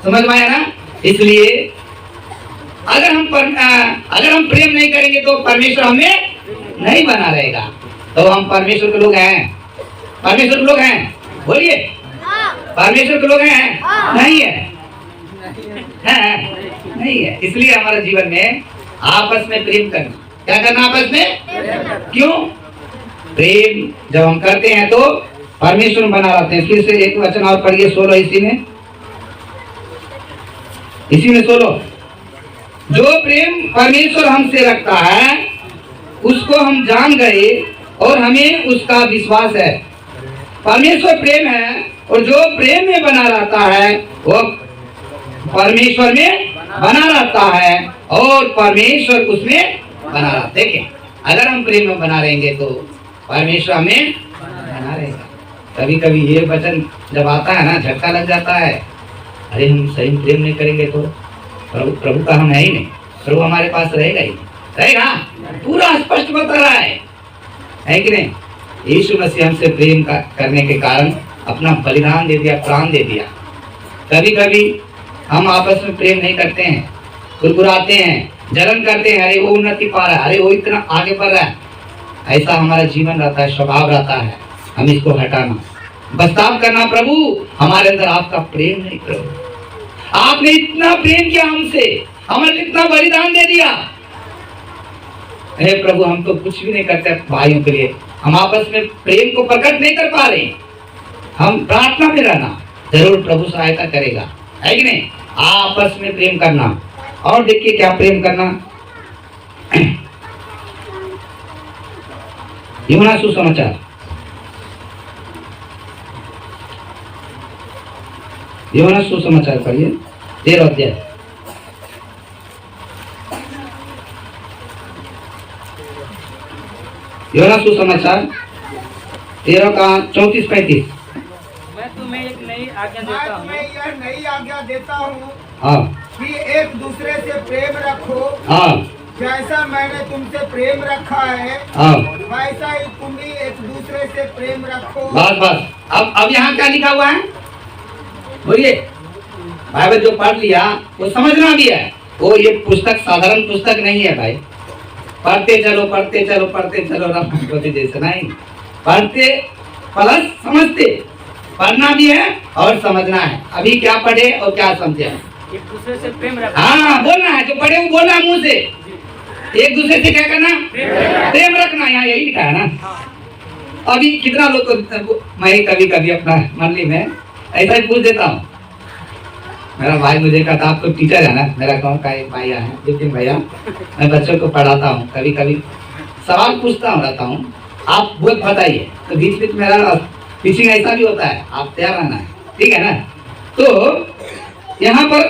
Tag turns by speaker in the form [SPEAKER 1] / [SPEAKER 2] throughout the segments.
[SPEAKER 1] समझ में आया ना? इसलिए अगर हम प्रेम नहीं करेंगे तो परमेश्वर हमें नहीं बना रहेगा। तो हम परमेश्वर के लोग हैं, परमेश्वर के लोग हैं, बोलिए परमेश्वर के लोग हैं? नहीं है, नहीं है। इसलिए हमारे जीवन में आपस में प्रेम करना, क्या करना आपस में? क्यों? प्रेम जब हम करते हैं तो परमेश्वर बना रहते हैं। फिर से एक वचन और पढ़िए 16 इसी में 16, जो प्रेम परमेश्वर हमसे रखता है उसको हम जान गए और हमें उसका विश्वास है। परमेश्वर प्रेम है और जो प्रेम में बना रहता है वो परमेश्वर में बना रहता है और परमेश्वर उसमें बना रहता है। देखिए, अगर हम प्रेम में बना रहेंगे तो परमेश्वर हमें बना रहेगा। कभी कभी ये वचन जब आता है ना, झटका लग जाता है, अरे हम सही प्रेम नहीं करेंगे तो प्रभु का हम है ही नहीं, प्रभु हमारे पास रहेगा ही रहेगा। पूरा स्पष्ट बता रहा है कि नहीं? यीशु मसीह हमसे प्रेम करने के कारण अपना बलिदान दे दिया, प्राण दे दिया। कभी कभी हम आपस में प्रेम नहीं करते हैं, गुरगुराते हैं, जलन करते हैं, अरे वो उन्नति पा रहा है, अरे वो इतना आगे बढ़ रहा है। ऐसा हमारा जीवन रहता है, स्वभाव रहता है। हम इसको हटाना, बस्ताव करना, प्रभु हमारे अंदर आपका प्रेम नहीं, प्रभु आपने इतना प्रेम किया हमसे, हमारे इतना बलिदान दे दिया। हे प्रभु, हम तो कुछ भी नहीं करते भाइयों के लिए, हम आपस में प्रेम को प्रकट नहीं कर पा रहे। हम प्रार्थना में रहना, जरूर प्रभु सहायता करेगा, है कि नहीं? आपस में प्रेम करना। और देखिए क्या प्रेम करना, यूहन्ना सुसमाचार, यूहन्ना सुसमाचार पढ़िए 13 अध्याय। यूहन्ना सुसमाचार 13 का 34-35।
[SPEAKER 2] मैं तुम्हें एक नई आज्ञा देता हूँ, मैं यह नई आज्ञा देता हूँ
[SPEAKER 1] हाँ,
[SPEAKER 2] कि एक दूसरे से प्रेम रखो।
[SPEAKER 1] हाँ,
[SPEAKER 2] जैसा मैंने तुमसे प्रेम रखा है
[SPEAKER 1] हाँ,
[SPEAKER 2] वैसा ही तुम भी एक दूसरे से प्रेम रखो।
[SPEAKER 1] बस बस। अब यहाँ क्या लिखा हुआ है बोलिए? बाइबल जो पढ़ लिया वो समझना भी है। वो ये पुस्तक साधारण पुस्तक नहीं है भाई, पढ़ते चलो पढ़ते चलो पढ़ते चलो, रामपति जैसे नहीं, पढ़ते प्लस समझते, पढ़ना भी है और समझना है। अभी क्या पढ़े और क्या समझे?
[SPEAKER 2] एक दूसरे से प्रेम रखो।
[SPEAKER 1] हाँ, बोलना है, जो पढ़े वो बोलना मुंह से। एक दूसरे से क्या करना? प्रेम रखना। यहाँ यही लिखा है ना। अभी कितना लोग तो मैं कभी कभी अपना मंडली में ऐसा ही पूछ देता हूँ। मेरा भाई मुझे कहता, आप तो टीचर है ना, मेरा गाँव का एक भैया है विपिन भैया, मैं बच्चों को पढ़ाता हूँ, कभी कभी सवाल पूछता हूँ रहता हूँ, आप बहुत बताइए। तो बीच बीच मेरा टीचिंग ऐसा भी होता है, आप तैयार रहना है, ठीक है ना? तो यहाँ पर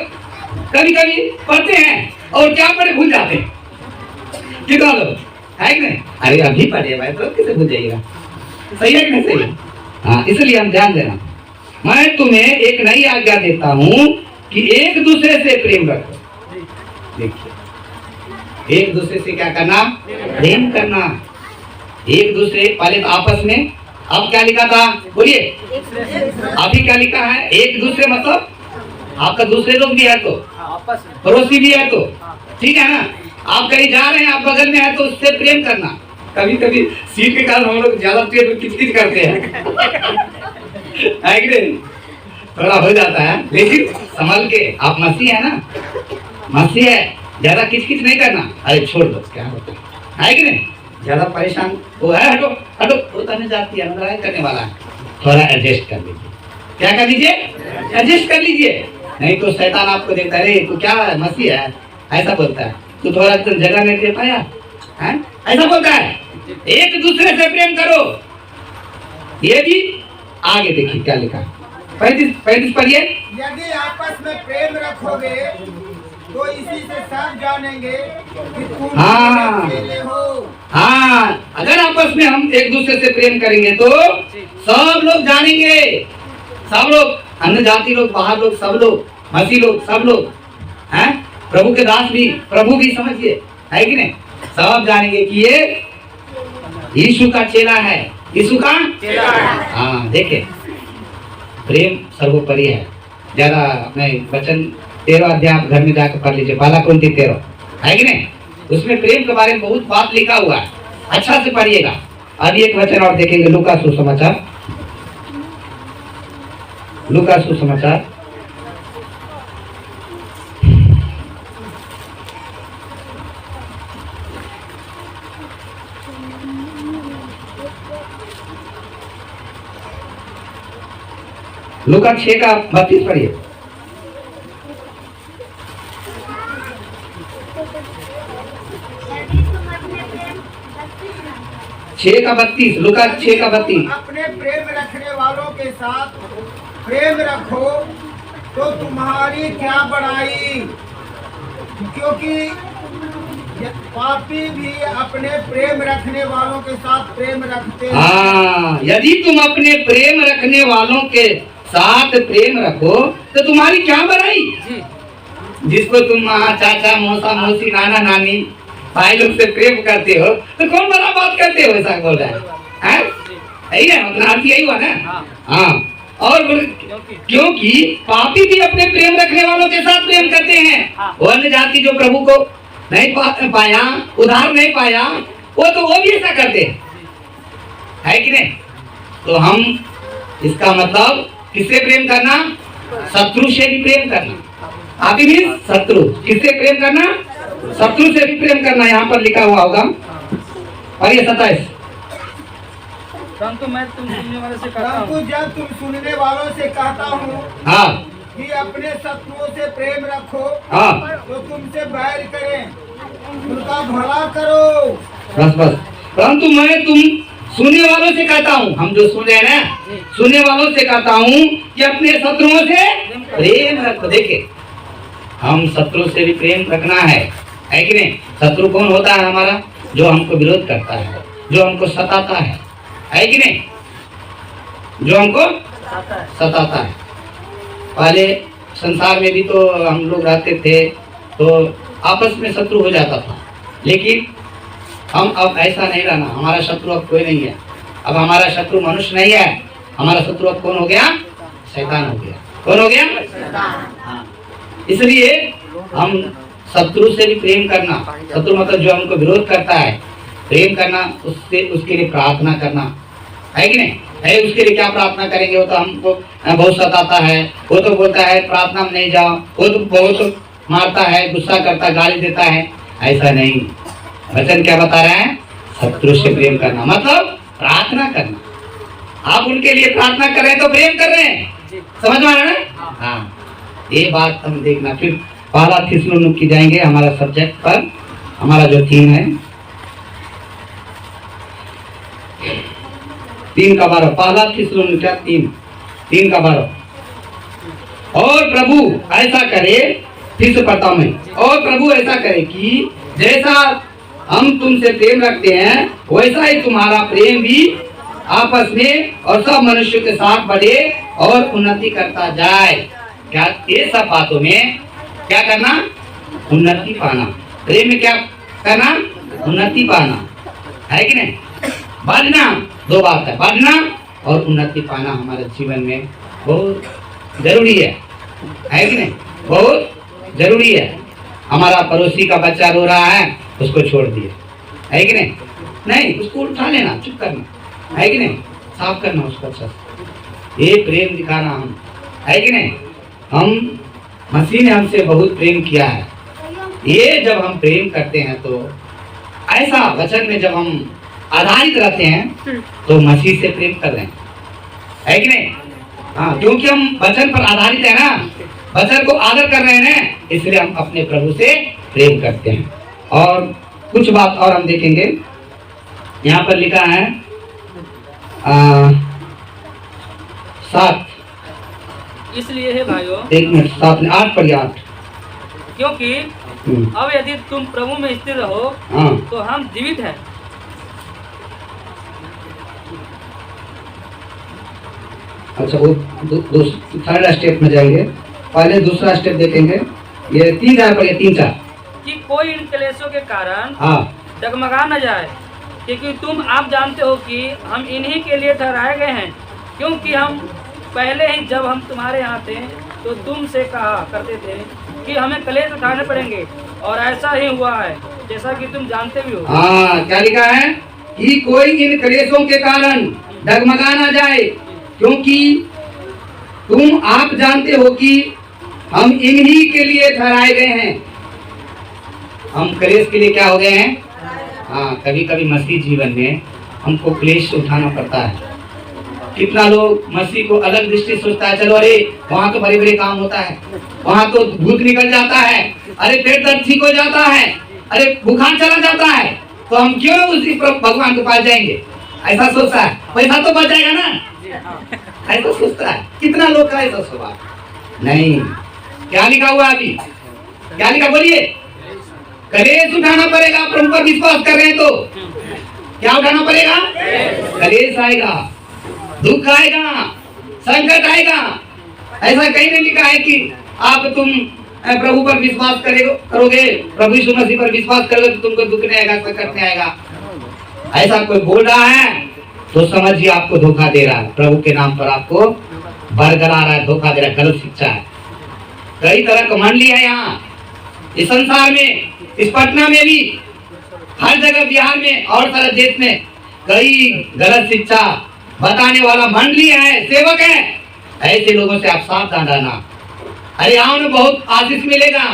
[SPEAKER 1] कभी कभी पढ़ते हैं और क्या पढ़े भूल जाते हैं। कितना लोग है कि नहीं? अरे अभी पढ़े भाई, तो कैसे भूल जाइएगा? सही है कि नहीं सही? हाँ, इसलिए हम ध्यान देना। मैं तुम्हें एक नई आज्ञा देता हूँ कि एक दूसरे से प्रेम रखो। देखिए, एक दूसरे से क्या करना? प्रेम करना। एक दूसरे, पहले तो आपस में, अब क्या लिखा था बोलिए? अभी क्या लिखा है? एक दूसरे मतलब आपका दूसरे लोग भी है तो, पड़ोसी भी है तो, ठीक है ना? आप कहीं जा रहे हैं, आप बगल में है तो उससे प्रेम करना। कभी कभी सीट के कारण हम लोग ज्यादा प्रेम किचकिच करते हैं, है कि नहीं? थोड़ा हो जाता है, लेकिन संभल के। आप मसीह है ना, मसीह है, ज्यादा किचकिच नहीं करना। अरे छोड़ दो, क्या होता है कि नहीं? ज्यादा परेशान वो है, हटो हटो, वो करने जाती है, लड़ाई करने वाला है, थोड़ा एडजस्ट कर लीजिए। क्या कर लीजिए? एडजस्ट कर लीजिए। नहीं तो शैतान आपको देखता है, तू क्या मसीह है, ऐसा बोलता है, तू थोड़ा जगह नहीं दे पाया है, ऐसा बोलता है। एक दूसरे से प्रेम करो। ये भी आगे देखिए क्या लिखा है, 35 पढ़िए।
[SPEAKER 2] यदि आपस में प्रेम रखोगे तो इसी से सब जानेंगे कि तुम मेरे चेले हो।
[SPEAKER 1] हाँ, अगर आपस में हम एक दूसरे से प्रेम करेंगे तो सब लोग जानेंगे, सब लोग, अन्य जाति लोग, बाहर लोग, सब लोग, मसीह लोग, सब लोग हैं, प्रभु के दास भी, प्रभु भी, समझिए, है कि नहीं? सब जानेंगे कि ये यीशु का चेला है, यीशु का चेला है। हाँ, देखे, प्रेम सर्वोपरि है। ज्यादा अपने वचन 13 अध्याय आप घर में जाकर पढ़ लीजिए, बाला कुंती 13 है कि नहीं, उसमें प्रेम के बारे में बहुत बात लिखा हुआ है, अच्छा से पढ़िएगा। अभी एक वचन और देखेंगे, लूका सुसमाचार, लूका सुसमाचार लूका 6 का 32 पढ़िए। छह का 32, लूका 6 का 32।
[SPEAKER 2] अपने प्रेम रखने वालों के साथ प्रेम रखो तो तुम्हारी क्या बड़ाई, क्योंकि पापी भी अपने प्रेम रखने वालों के साथ प्रेम रखते हैं।
[SPEAKER 1] हाँ, यदि तुम अपने प्रेम रखने वालों के साथ प्रेम रखो तो तुम्हारी क्या बड़ाई। जिसको तुम चाचा मौसा मौसी नाना नानी भाई लोग से प्रेम करते हो तो कौन बड़ा बात करते हो, ऐसा बोल रहा है, यही है मतलब अर्थ यही हुआ ना। हाँ, और क्योंकि पापी भी अपने प्रेम रखने वालों के साथ प्रेम करते हैं। वो अन्य जाति जो प्रभु को नहीं पाया, उधार नहीं पाया, वो भी ऐसा करते है कि नहीं। तो हम इसका मतलब किससे प्रेम करना, शत्रु से भी प्रेम करना। आप भी शत्रु, किससे प्रेम करना, शत्रु से भी प्रेम करना, यहाँ पर लिखा हुआ होगा। और ये 27,
[SPEAKER 3] परंतु मैं तुम सुनने वालों से कहता हूँ,
[SPEAKER 2] परंतु जब तुम सुनने वालों से कहता हूँ
[SPEAKER 1] हाँ
[SPEAKER 2] कि अपने शत्रुओं से प्रेम रखो,
[SPEAKER 1] हाँ,
[SPEAKER 2] तो तुमसे बैर करें, उनका भला करो।
[SPEAKER 1] बस बस। परंतु मैं तुम सुनने वालों से कहता हूँ, हम जो सुन रहे हैं ना, सुनने वालों से कहता हूँ कि अपने शत्रुओं से प्रेम रखो। देखिए, हम शत्रु से भी प्रेम रखना है कि नहीं। शत्रु कौन होता है हमारा, जो हमको विरोध करता है, जो हमको सताता है कि नहीं, जो हमको सताता है। पहले संसार में भी तो हम लोग रहते थे तो आपस में शत्रु हो जाता था, लेकिन हम अब ऐसा नहीं रहना। हमारा शत्रु अब कोई नहीं है, अब हमारा शत्रु मनुष्य नहीं है, हमारा शत्रु अब कौन हो गया, शैतान हो गया। कौन हो गया, हाँ। इसलिए हम शत्रु से भी प्रेम करना, शत्रु मतलब जो हमको विरोध करता है, प्रेम करना, उससे उसके लिए प्रार्थना करना है कि नहीं है। उसके लिए क्या प्रार्थना करेंगे, वो तो हमको बहुत सताता है, वो तो बोलता है प्रार्थना में नहीं जाओ, वो तो बहुत मारता है, गुस्सा करता, गाली देता है। ऐसा नहीं, वचन क्या बता रहा है, शत्रु से प्रेम करना मतलब प्रार्थना करना। आप उनके लिए प्रार्थना कर रहे हैं तो प्रेम कर रहे हैं, समझ में आ रहा है। हाँ, ये बात हम देखना। फिर पहला थिस्सलुनीकि जाएंगे, हमारा सब्जेक्ट पर, हमारा जो थीम है 3 का 12, पहला थिस्सलुनीकि 3 का 12। और प्रभु ऐसा करे, फिर से पढ़ता हूं मैं, और प्रभु ऐसा करे कि जैसा हम तुमसे प्रेम रखते हैं वैसा ही तुम्हारा प्रेम भी आपस में और सब मनुष्यों के साथ बढ़े और उन्नति करता जाए। क्या ये सब बातों में क्या करना, उन्नति पाना। प्रेम में क्या करना, उन्नति पाना है कि नहीं। बढ़ना, दो बात है, बढ़ना और उन्नति पाना हमारे जीवन में बहुत जरूरी है कि नहीं, बहुत जरूरी है। हमारा पड़ोसी का बच्चा रो रहा है, उसको छोड़ दिए, है कि नहीं, नहीं उसको उठा लेना, चुप करना, है कि नहीं, साफ करना उसको अच्छा, ये प्रेम दिखाना हम, है कि नहीं। हम मसीह ने हमसे बहुत प्रेम किया है। ये जब हम प्रेम करते हैं तो ऐसा वचन में जब हम आधारित रहते हैं तो मसीह से प्रेम कर रहे हैं, है कि नहीं। हाँ, क्योंकि हम वचन पर आधारित है ना, वचन को आदर कर रहे हैं, इसलिए हम अपने प्रभु से प्रेम करते हैं। और कुछ बात और हम देखेंगे, यहाँ पर लिखा है 7,
[SPEAKER 3] इसलिए है भाइयों,
[SPEAKER 1] 1 मिनट, 7 में 8 पढ़िए, 8।
[SPEAKER 3] क्योंकि अब यदि तुम प्रभु में स्थिर रहो
[SPEAKER 1] हाँ,
[SPEAKER 3] तो हम जीवित हैं।
[SPEAKER 1] अच्छा, वो थर्ड स्टेप में जाएंगे, पहले दूसरा स्टेप देखेंगे। ये 3 4 पढ़िए, 3 4।
[SPEAKER 3] कि कोई इन क्लेशों के कारण
[SPEAKER 1] हाँ,
[SPEAKER 3] डगमगा न जाए, क्योंकि तुम आप जानते हो कि हम इन्हीं के लिए ठहराए गए हैं। क्योंकि हम पहले ही जब हम तुम्हारे यहाँ थे तो तुमसे कहा करते थे कि हमें कलेश उठाने पड़ेंगे, और ऐसा ही हुआ है, जैसा कि तुम जानते भी हो।
[SPEAKER 1] हाँ, क्या लिखा है कि कोई इन कलेशों के कारण डगमगा ना जाए, क्योंकि आप जानते हो कि हम इन्हीं के लिए ठहराए गए हैं। हम कलेश के लिए क्या हो गए हैं? हाँ, कभी कभी मसीह जीवन में हमको क्लेश उठाना पड़ता है। कितना लोग मसीह को अलग दृष्टि सोचता है, चलो अरे वहाँ तो बड़े बड़े काम होता है, वहाँ तो भूत निकल जाता है, अरे पेट दर्द ठीक हो जाता है, अरे बुखार चला जाता है, तो हम क्यों उसी भगवान के पास जाएंगे? ऐसा सोचता है, पैसा तो बच जाएगा ना, ऐसा सोचता है। कितना लोग का ऐसा स्वभाव नहीं। क्या लिखा हुआ अभी? क्या लिखा बोलिए? कलेश उठाना पड़ेगा। प्रभु पर विश्वास कर रहे हैं तो क्या उठाना पड़ेगा? कलेश आएगा, दुख आएगा, संकट आएगा। ऐसा कहीं नहीं लिखा है कि आप तुम प्रभु पर विश्वास करोगे, प्रभु यीशु मसीह पर विश्वास करोगे तो तुमको दुख नहीं आएगा, संकट नहीं आएगा। ऐसा कोई बोल रहा है तो समझिए आपको धोखा दे रहा है। प्रभु के नाम पर आपको बरगला रहा है, धोखा दे रहा है, गलत शिक्षा है। कई तरह का मंडली है यहाँ इस संसार में, इस पटना में भी, हर जगह, बिहार में और सारे देश में कई गलत शिक्षा बताने वाला मंडली है, सेवक है। ऐसे लोगों से आप सावधान रहना। अरे आओ ना, बहुत आशीष मिलेगा,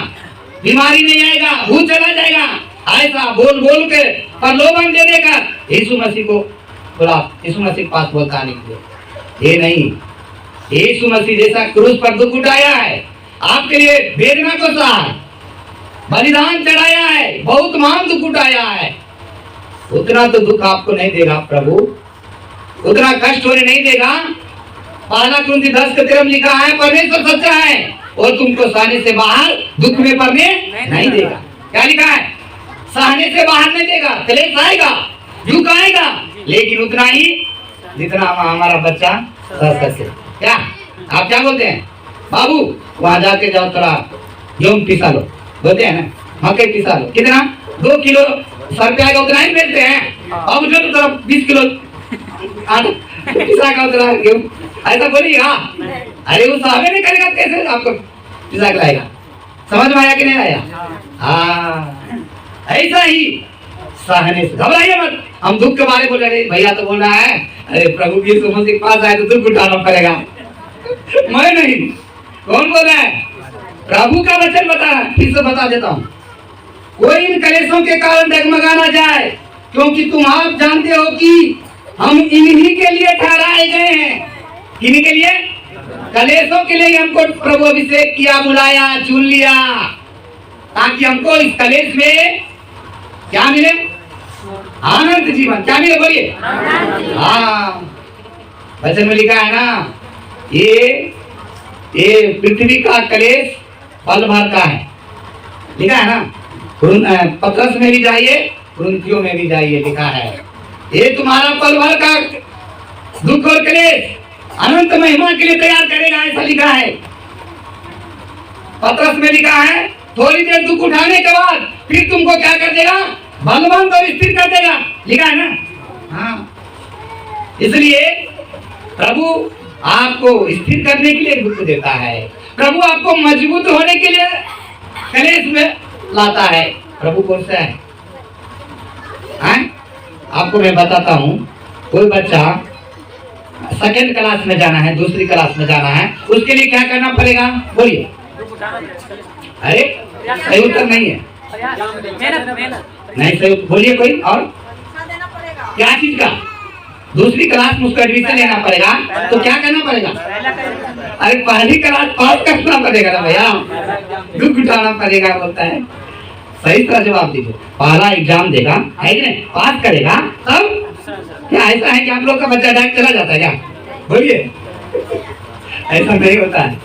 [SPEAKER 1] बीमारी नहीं आएगा, भूत चला जाएगा, ऐसा बोल बोल के प्रलोभन देने का यीशु मसीह को बोला, यीशु मसीह के पास बोलता आने के लिए। ये नहीं, यीशु मसीह जैसा क्रूस पर दुख उठाया है, आपके लिए वेदना को सहा, बलिदान चढ़ाया है, बहुत महान दुख उठाया है, उतना तो दुख आपको नहीं देगा प्रभु, उतना कष्ट होने नहीं देगा। पहला कुरिन्थी 10:13 लिखा है, परमेश्वर सच्चा है और तुमको सहने से बाहर दुख में पड़ने नहीं देगा। क्या लिखा है? सहने से बाहर नहीं देगा। क्लेश आएगा, दुख आएगा, लेकिन उतना ही जितना हमारा बच्चा सह सके। क्या आप क्या बोलते हैं? बाबू वहां जाके जाओ, थोड़ा गेहूं पिसा लो, बोलते हैं ना, मकई पिसा लो। कितना? 2 किलो 100 रुपया का उतना ही बेचते हैं। अब जो तो 20 किलो आटा पिसा का उतना गेहूं, ऐसा बोलिएगा? अरे वो सहबे नहीं करेगा, कैसे आपको पिसा के लाएगा? समझ में आया कि नहीं आया? हाँ, ऐसा ही सहने से घबराइए मत। हम दुख के बारे बोल रहे, भैया तो बोल रहा है अरे प्रभु यीशु मसीह के पास आए तो दुख उठाना पड़ेगा। मैं नहीं, कौन बोल रहा है? प्रभु का वचन बता, फिर से बता देता हूँ। कोई इन कलेशों के कारण डगमगा ना जाए, क्योंकि तुम आप जानते हो कि हम इन्हीं के लिए ठहराए गए हैं। किन्हीं के लिए? कलेशों के लिए हमको प्रभु अभिषेक किया, बुलाया, चुन लिया, ताकि हमको इस कलेश में क्या मिले? आनंद जीवन। क्या मिले बोलिए? हाँ, वचन में लिखा है ना, ये पृथ्वी का कलेश पल भर का है, लिखा है ना। पत्रस में भी जाइए, कुरिन्थियों में भी जाइए, लिखा है ये तुम्हारा पल भर का दुख और क्लेश अनंत महिमा के लिए तैयार करेगा, ऐसा लिखा है। पत्रस में लिखा है थोड़ी देर दुख उठाने के बाद फिर तुमको क्या कर देगा? बलवंत और स्थिर कर देगा, लिखा है ना। हाँ, इसलिए प्रभु आपको स्थिर करने के लिए दुख देता है, प्रभु आपको मजबूत होने के लिए कलेश में लाता है। प्रभु कौन सा है? आपको मैं बताता हूँ, कोई बच्चा सेकंड क्लास में जाना है, दूसरी क्लास में जाना है, उसके लिए क्या करना पड़ेगा? बोलिए। अरे सही उत्तर नहीं है, नहीं सही, बोलिए कोई और। क्या चीज का? दूसरी क्लास में उसका एडमिशन लेना पड़ेगा, तो क्या करना पड़ेगा? अरे पहली क्लास पास करना पड़ेगा ना भैया, दुख उठाना पड़ेगा, बोलता है। सही तरह जवाब दीजिए। पहला एग्जाम देगा, है कि नहीं, पास करेगा, तब क्या ऐसा है कि आप लोग का बच्चा डायरेक्ट चला जाता है क्या? बोलिए, ऐसा नहीं होता है।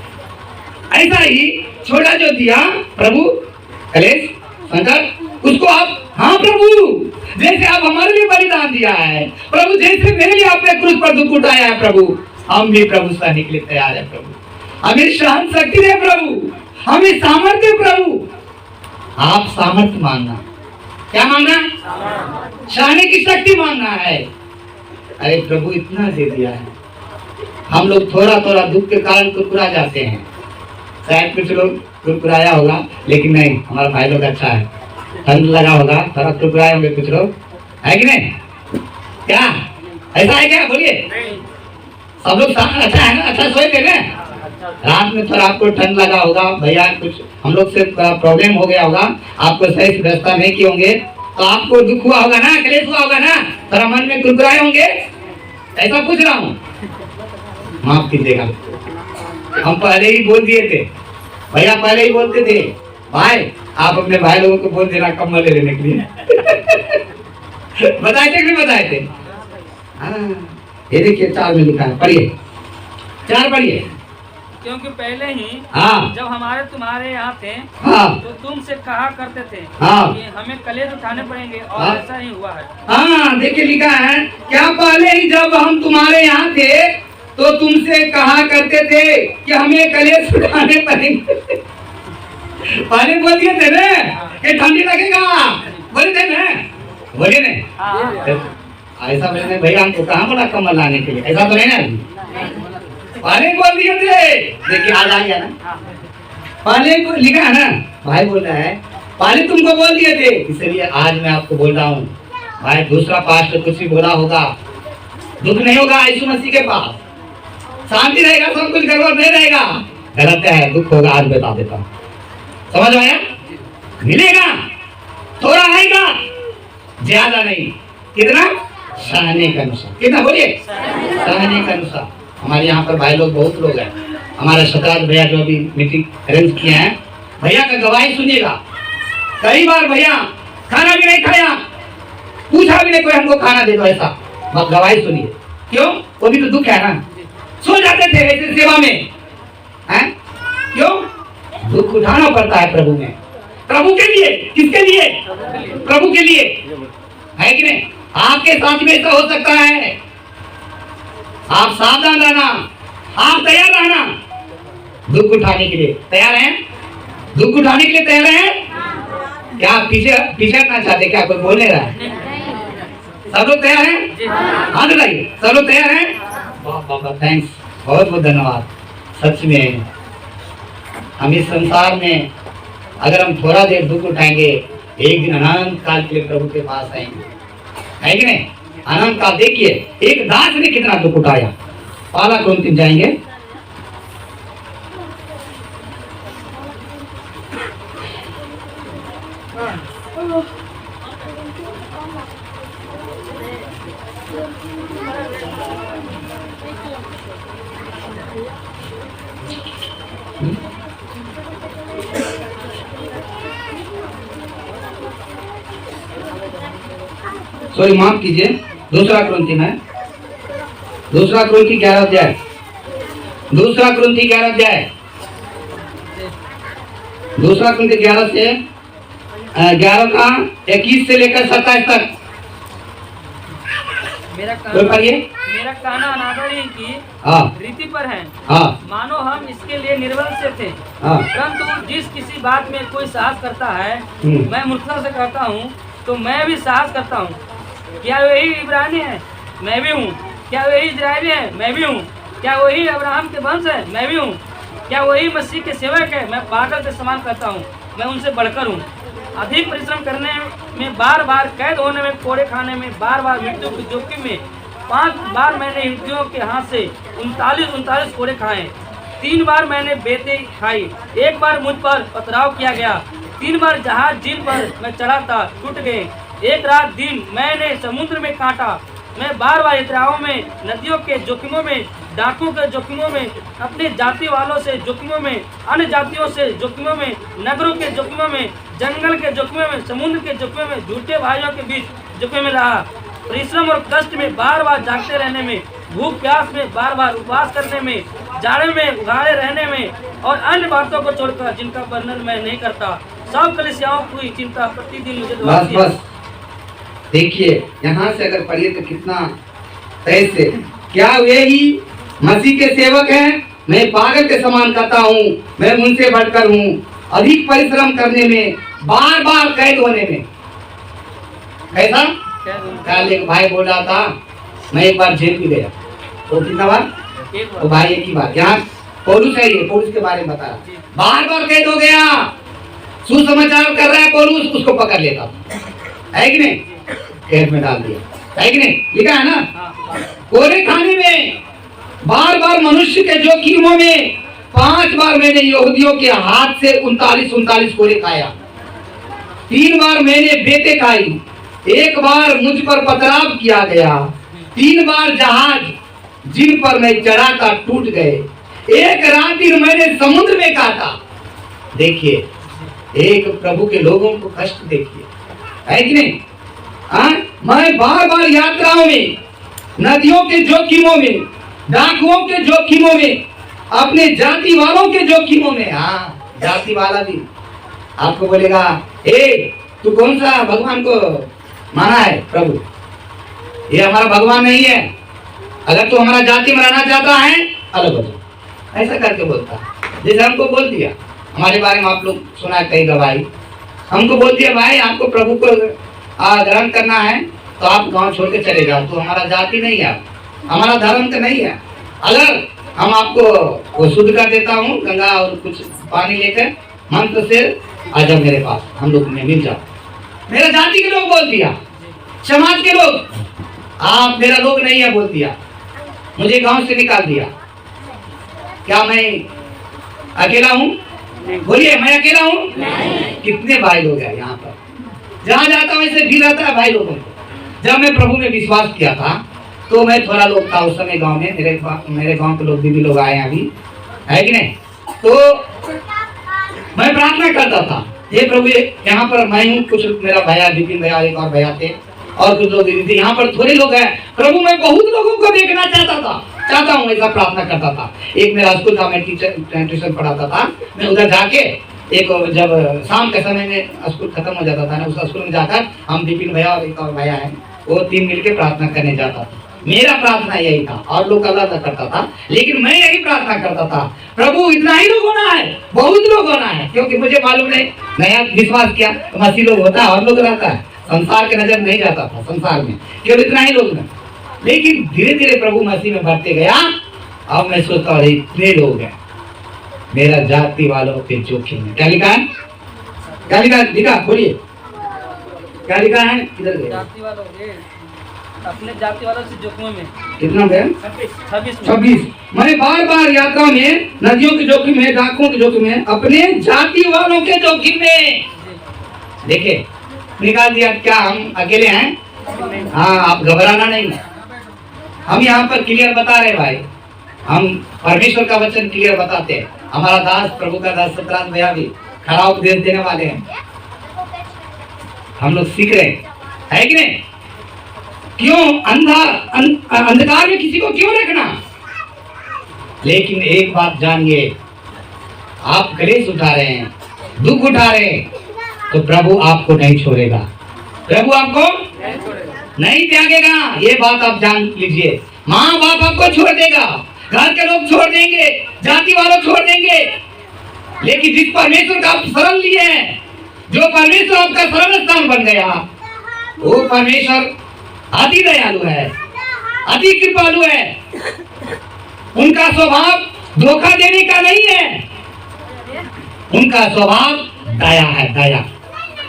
[SPEAKER 1] ऐसा ही छोटा जो दिया प्रभु कलेश संकट, उसको आप, हाँ प्रभु जैसे आप हमारे लिए बलिदान दिया है, प्रभु जैसे मेरे लिए आपने क्रूस पर दुख उठाया है, प्रभु हम भी प्रभु सहने के लिए तैयार है। प्रभु हमें सहन शक्ति दे, प्रभु हमें सामर्थ्य, प्रभु आप सामर्थ्य मांगना। क्या मांगना? सहने की शक्ति मांगना है। अरे प्रभु इतना दे दिया है, हम लोग थोड़ा थोड़ा दुख के कारण कुरकुरा जाते हैं। शायद कुछ लोग कुरकुराया होगा, लेकिन नहीं, हमारा भाई लोग अच्छा है। ठंड लगा होगा, थोड़ा कुरकुराए होंगे कुछ लोग, है कि नहीं? क्या ऐसा है क्या? बोलिए। सब लोग अच्छा है ना? अच्छा सोए थे ना? रात में थोड़ा आपको ठंड लगा होगा, भैया कुछ हम लोग से प्रॉब्लम हो गया होगा, आपको सही से व्यवस्था नहीं किए होंगे, तो आपको दुख हुआ होगा ना, क्लेश हुआ होगा ना, थोड़ा मन में कुरकुराए होंगे। ऐसा पूछ रहा हूँ, माफ कीजिएगा। हम पहले ही बोल दिए थे, भैया पहले ही बोलते थे, भाई आप अपने भाई लोगों को बोल देना कम्बल ले लेने के लिए। बताए थे कि नहीं बताए थे? ये देखिए 4 में लिखा है, पढ़िए 4 पढ़िए।
[SPEAKER 3] क्योंकि पहले ही
[SPEAKER 1] हाँ,
[SPEAKER 3] जब हमारे तुम्हारे यहाँ थे
[SPEAKER 1] हाँ,
[SPEAKER 3] तो तुमसे कहा करते थे
[SPEAKER 1] हाँ,
[SPEAKER 3] कि हमें कलेश उठाने पड़ेंगे, और
[SPEAKER 1] हाँ,
[SPEAKER 3] ऐसा ही हुआ है।
[SPEAKER 1] हाँ, देखिए लिखा है, क्या पहले ही जब हम तुम्हारे यहाँ थे तो तुमसे कहा करते थे कि हमें कलेश उठाने पड़ेंगे। पहले बोल दिए थे ना कि ठंडी लगेगा, बोले थे ना, बोले नहीं?
[SPEAKER 3] हाँ।
[SPEAKER 1] ऐसा बोले नहीं भैया, हमको कहाँ बोला कम्बल लाने के लिए, ऐसा तो नहीं ना? पहले बोल दिए थे, देखिए आज आ गया ना। पहले लिखा है ना, भाई बोल रहा है पहले तुमको बोल दिए थे, इसलिए आज मैं आपको बोल रहा हूँ। भाई दूसरा पास्ट कुछ भी बोला होगा, दुख नहीं होगा यीशु मसीह के पास, शांति रहेगा, सब कुछ गड़बड़ नहीं रहेगा। गलत है, दुख होगा, आज बता देता हूँ। समझ आया? मिलेगा, थोड़ा आएगा, ज्यादा नहीं। कितना? सहने का अनुसार। कितना बोलिए? सहने का अनुसार। हमारे यहाँ पर भाई लोग बहुत लोग हैं, हमारे सतराज भैया जो अभी मीटिंग अरेंज किए हैं, भैया का गवाही सुनिएगा। कई बार भैया खाना भी नहीं खाया, पूछा भी नहीं कोई हमको खाना दे दो, ऐसा बस गवाही सुनिए। क्यों? वो भी तो दुख है ना, सो जाते थे ऐसे सेवा में, हैं? क्यों? दुख उठाना पड़ता है प्रभु में, प्रभु के लिए। किसके लिए? प्रभु के लिए, है कि नहीं? आपके साथ में ऐसा हो सकता है, आप सावधान रहना, आप तैयार रहना दुख उठाने के लिए। तैयार हैं? दुख उठाने के लिए तैयार हैं? क्या आप पीछे हटना चाहते? क्या कोई बोल नहीं रहा है? सब लोग तैयार हैं? हाथ उठाइए। सब लोग तैयार हैं? बहुत थैंक्स, बहुत बहुत धन्यवाद। सच में हम इस संसार में अगर हम थोड़ा देर दुख उठाएंगे, एक दिन अनंत काल के लिए प्रभु के पास आएंगे, है कि नहीं? अनंत काल। देखिए एक दास ने कितना दुख उठाया। पहला कुरिन्थियों जाएंगे, सॉरी माफ कीजिए, दूसरा कुरिन्थियों में, दूसरा कुरिन्थियों 11 अध्याय, दूसरा कुरिन्थियों 11 अध्याय, दूसरा कुरिन्थियों 11 से 11 का 21 से लेकर 27 तक।
[SPEAKER 3] मेरा कहना अनादरणीय की रीति पर है, मानो हम इसके लिए निर्बल से थे। परंतु जिस किसी बात में कोई साहस करता है, मैं मूर्खता से कहता हूँ, तो मैं भी साहस करता हूँ। क्या वही इब्रानी है? मैं भी हूँ। क्या वही इजरायली है? मैं भी हूँ। क्या वही अब्राहम के वंश है? मैं भी हूँ। क्या वही मसीह के सेवक है? मैं पागल के समान करता हूँ, मैं उनसे बढ़कर हूँ। अधिक परिश्रम करने में, बार बार कैद होने में, कोड़े खाने में, बार बार मृत्यु के जोखिम में। 5 बार मैंने यहूदियों के हाथ से 39 कोड़े खाए। 3 बार मैंने बेते खाई। 1 बार मुझ पर पथराव किया गया। 3 बार जहाज जिन पर मैं चढ़ा था टूट गए। 1 रात दिन मैंने समुद्र में काटा। मैं बार बार यात्राओं में, नदियों के जोखिमों में, डाकुओं के जोखिमों में, अपने जाति वालों से जोखिमों में, अन्य जातियों से जोखिमों में, नगरों के जोखिमों में, जंगल के जोखिमों में, समुद्र के जोखिमों में, झूठे भाइयों के बीच जोखिम में रहा। परिश्रम और कष्ट में, बार बार जागते रहने में, भूख प्यास में, बार बार उपवास करने में, जाड़े में उघाड़े रहने में, और अन्य बातों को छोड़कर जिनका वर्णन मैं नहीं करता। सब कलीसियाओं की चिंता प्रतिदिन मुझे
[SPEAKER 1] बस बस देखिए, यहाँ से अगर पढ़िए तो कितना कैसे, क्या वे ही मसीह के सेवक हैं? मैं पागल के समान करता हूँ, मैं उनसे बढ़कर हूँ। अधिक परिश्रम करने में, बार बार कैद होने में। कैसा? कल एक भाई बोल रहा था, मैं एक बार जेल भी गया। तो कितना बार?
[SPEAKER 3] एक बार।
[SPEAKER 1] तो भाई एक ही बात, यहाँ पौलुस है, ये पौलुस के बारे में बता रहा, बार बार कैद हो गया, सुसमाचार कर रहा है पौलुस, उसको पकड़ लेता था, है कि नहीं, कैद में डाल दिया, है कि नहीं, लिखा है ना।
[SPEAKER 3] हाँ,
[SPEAKER 1] कोरे खाने में बार बार मनुष्य के जोखिमों में 5 बार मैंने यहूदियों के हाथ से 39 कोरे खाया, 3 बार मैंने बेटे खाई, 1 बार मुझ पर पथराव किया गया, 3 बार जहाज जिन पर मैं चढ़ा था टूट गए, 1 रात्रि मैंने समुद्र में काटा। देखिए, एक प्रभु के लोगों को कष्ट देखिए, है कि नहीं। मैं बार बार यात्राओं में, नदियों के जोखिमों में, डाकुओं के जोखिमों में, अपने जाति वालों के जोखिमों में। हाँ, जाति वाला भी आपको बोलेगा, ए तू कौन सा भगवान को माना है प्रभु, ये हमारा भगवान नहीं है, अगर तू हमारा जाति में रहना चाहता है अलग हो जाओ, ऐसा करके बोलता। जैसे हमको बोल दिया, हमारे बारे में आप लोग सुना कई गवाही, हमको बोल दिया भाई आपको प्रभु को ग्रहण करना है तो आप गांव छोड़ के चले जाओ, तो हमारा जाति नहीं है, हमारा धर्म तो नहीं है, अगर हम आपको वो शुद्ध कर देता हूँ गंगा और कुछ पानी लेकर मंत्र से, आ जाओ मेरे पास, हम लोग में मिल जाओ। मेरा जाति के लोग बोल दिया, समाज के लोग, आप मेरा लोग नहीं है बोल दिया, मुझे गांव से निकाल दिया। क्या मैं अकेला हूँ? बोलिए, मैं अकेला हूँ? कितने भाई लोग हैं यहाँ पर, जहाँ जाता हूँ ऐसे फील आता है भाई लोगों को। जब मैं प्रभु में विश्वास किया था तो मैं थोड़ा लोग था उस समय गांव में, मेरे गांव के लोग दीदी लोग आए हैं अभी, है कि नहीं, तो मैं प्रार्थना करता था, ये प्रभु यहाँ पर मैं हूँ, कुछ मेरा भैया विपिन भैया एक और भैया थे और कुछ लोग दीदी थे, यहाँ पर थोड़े लोग हैं, प्रभु मैं बहुत लोगों को देखना चाहता हूँ, ऐसा प्रार्थना करता था। एक मेरा स्कूल था, मैं ट्यूशन पढ़ाता था, मैं उधर जाके एक जब शाम के समय में स्कूल खत्म हो जाता था ना, उस स्कूल में जाकर हम विपिन भैया और एक और भैया है, वो 3 मिलके प्रार्थना करने जाता था। मेरा प्रार्थना यही था, और लोग अल्लाह तक करता था, लेकिन मैं यही प्रार्थना करता था, प्रभु इतना ही लोग होना है, बहुत लोग होना है, क्योंकि मुझे मालूम नहीं, नया विश्वास किया तो मसीह लोग होता है और लोग रहता है, संसार के नजर नहीं जाता था संसार में, केवल इतना ही लोग नहीं। लेकिन धीरे धीरे प्रभु मसीह में बढ़ते गया, अब मैं सोचता हूँ इतने लोग हैं, मेरा जाति वालों पे जोखिम है। क्या लिखा है, क्या लिखा है, लिखा बोलिए, क्या लिखा है, किधर गए,
[SPEAKER 3] जाति वालों अपने जाति वालों से जोखिम में
[SPEAKER 1] कितना गया, 26। मैंने बार बार यात्रा में, नदियों के जोखिम में, डाकुओं के जोखिम में, अपने जाति वालों के जोखिम में। देखिए निकाल दिया, क्या हम अकेले हैं? हाँ, आप घबराना नहीं, हम यहाँ पर क्लियर बता रहे भाई, हम परमेश्वर का वचन क्लियर बताते हैं। हमारा दास, प्रभु का दास सतराम भैया भी खरा उपदेश देने वाले हैं, हम लोग सीख रहे हैं, है कि नहीं। क्यों अंधकार में किसी को क्यों रखना? लेकिन एक बात जानिए, आप क्लेश उठा रहे हैं, दुख उठा रहे हैं, तो प्रभु आपको नहीं छोड़ेगा, प्रभु आपको नहीं त्यागेगा, ये बात आप जान लीजिए। माँ बाप आपको छोड़ देगा, घर के लोग छोड़ देंगे, जाति वालों छोड़ देंगे, लेकिन जिस परमेश्वर का आप शरण लिए हैं, जो परमेश्वर आपका शरण स्थान बन गया, वो परमेश्वर अति दयालु है, अति कृपालु है। उनका स्वभाव धोखा देने का नहीं है, उनका स्वभाव दया है, दया।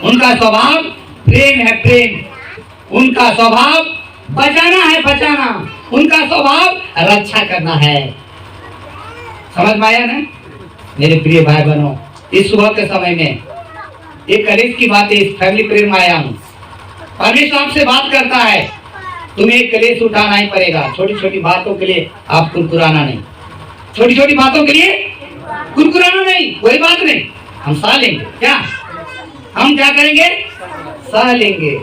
[SPEAKER 1] उनका स्वभाव प्रेम है, प्रेम। उनका स्वभाव बचाना है, बचाना। उनका स्वभाव रक्षा करना है। समझ में आया ना मेरे प्रिय भाई बहनों? इस सुबह के समय में एक कलेश की बात है, इस फैमिली प्रेयर में आया हूँ। परमेश्वर आपसे बात करता है, तुम्हें कलेश उठाना ही पड़ेगा। छोटी छोटी बातों के लिए आप कुरकुराना नहीं, छोटी छोटी बातों के लिए कुरकुराना नहीं, कोई बात नहीं, हम सह लेंगे। क्या हम क्या करेंगे? सह लेंगे,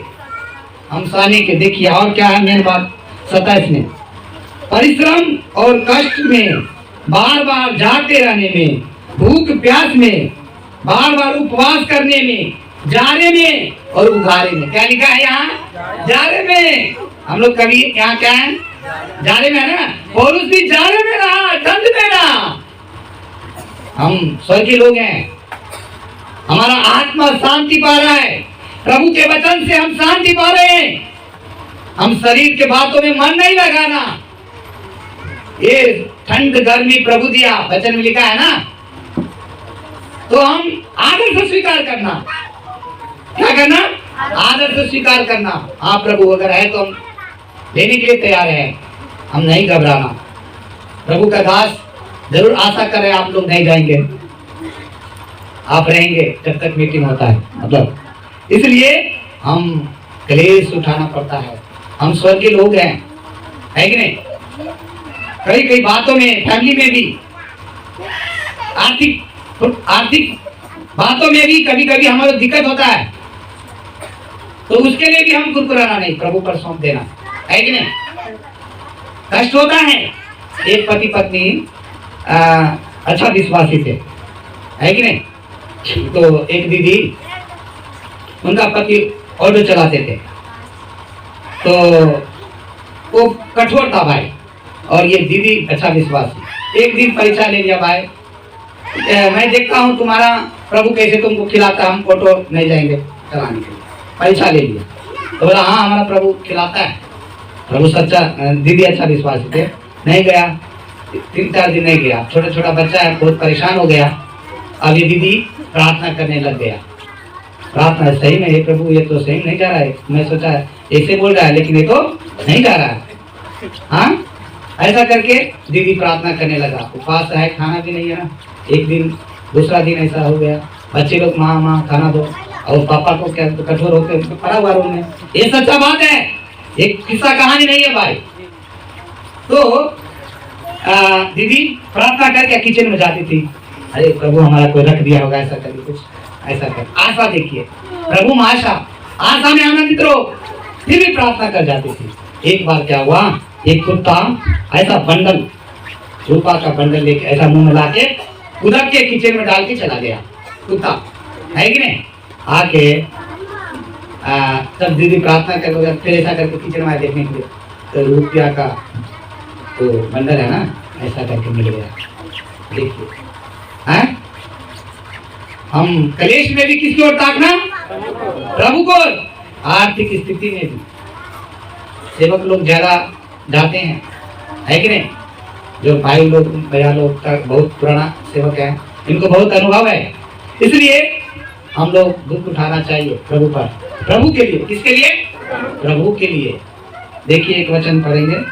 [SPEAKER 1] हम सहने के। देखिए और क्या है मेन बात 27 में, परिश्रम और कष्ट में, बार बार जागते रहने में, भूख प्यास में, बार बार उपवास करने में, जारे में और उघारे में। क्या लिखा है यहाँ? जारे में। हम लोग कभी यहाँ क्या है? जारे में है ना। पौलुस भी जारे में रहा, ठंड में रहा। हम स्वर्गीय लोग हैं, हमारा आत्मा शांति पा रहा है, प्रभु के वचन से हम शांति पा रहे हैं। हम शरीर के बातों में मन नहीं लगाना। ये ठंड गर्मी प्रभु दिया, वचन में लिखा है ना, तो हम आदर से स्वीकार करना। क्या करना? आदर से स्वीकार करना। हाँ प्रभु अगर है तो हम लेने के लिए तैयार है, हम नहीं घबराना। प्रभु का दास जरूर आशा कर रहे आप लोग नहीं जाएंगे, आप रहेंगे जब तक मीटिंग होता है। मतलब इसलिए हम क्लेश उठाना पड़ता है, हम स्वर्गीय लोग हैं, है कि नहीं? कई कई बातों में, फैमिली में भी, आर्थिक बातों में भी कभी कभी हमारा दिक्कत होता है, तो उसके लिए भी हम कुरकुराना नहीं, प्रभु पर सौंप देना, है कि नहीं? कष्ट होता है। एक पति पत्नी अच्छा विश्वासी थे, है कि नहीं? तो एक दीदी, उनका पति ऑटो चलाते थे, तो वो कठोर था भाई, और ये दीदी अच्छा विश्वासी। एक दिन परीक्षा ले लिया भाई, मैं देखता हूँ तुम्हारा प्रभु कैसे तुमको खिलाता, हम ऑटो नहीं जाएंगे चलाने के लिए। परीक्षा ले लिया तो बोला हाँ हमारा प्रभु खिलाता है। प्रभु सच्चा, दीदी अच्छा विश्वासी थे, नहीं गया, 3-4 दिन नहीं गया। छोटा छोटा बच्चा है, बहुत परेशान हो गया। अब ये दीदी प्रार्थना करने लग गया। प्रार्थना सही में, हे प्रभु ये तो सही नहीं जा रहा है, मैं सोचा ऐसे बोल रहा है लेकिन ये तो नहीं जा रहा है। हाँ ऐसा करके दीदी प्रार्थना करने लगा। उपवास है, खाना भी नहीं है ना। एक दिन, दूसरा दिन ऐसा हो गया, बच्चे लोग माँ माँ खाना दो, और पापा को क्या कठोर होते पड़ा हुआ रूम में। ये सच्चा बात है, एक किस्सा कहानी नहीं है भाई। तो दीदी प्रार्थना करके किचन में जाती थी, अरे प्रभु हमारा कोई रख दिया होगा, ऐसा करके कुछ ऐसा कर आशा देखिए, प्रभु में आशा में आनंदित रहो, फिर भी प्रार्थना कर जाती थी। एक बार क्या हुआ, एक कुत्ता ऐसा बंडल, रूपा का बंडल लेके ऐसा मुंह में लाके उधर के किचन में डाल के चला गया कुत्ता, है कि नहीं? आके तब दीदी प्रार्थना कर, फिर ऐसा करके किचन में देखने के लिए, तो रुपया का तो बंडल है ना, ऐसा करके मिल गया। देखिए हैं, हम कलेश में भी किसकी ओर ताकना? प्रभु को। आर्थिक स्थिति में भी सेवक लोग ज्यादा जाते हैं, है कि नहीं? जो भाई लोग, भैया लोग का बहुत पुराना सेवक है, इनको बहुत अनुभव है, इसलिए हम लोग दुख उठाना चाहिए प्रभु पर। प्रभु के लिए, किसके लिए? प्रभु के लिए। देखिए एक वचन पढ़ेंगे,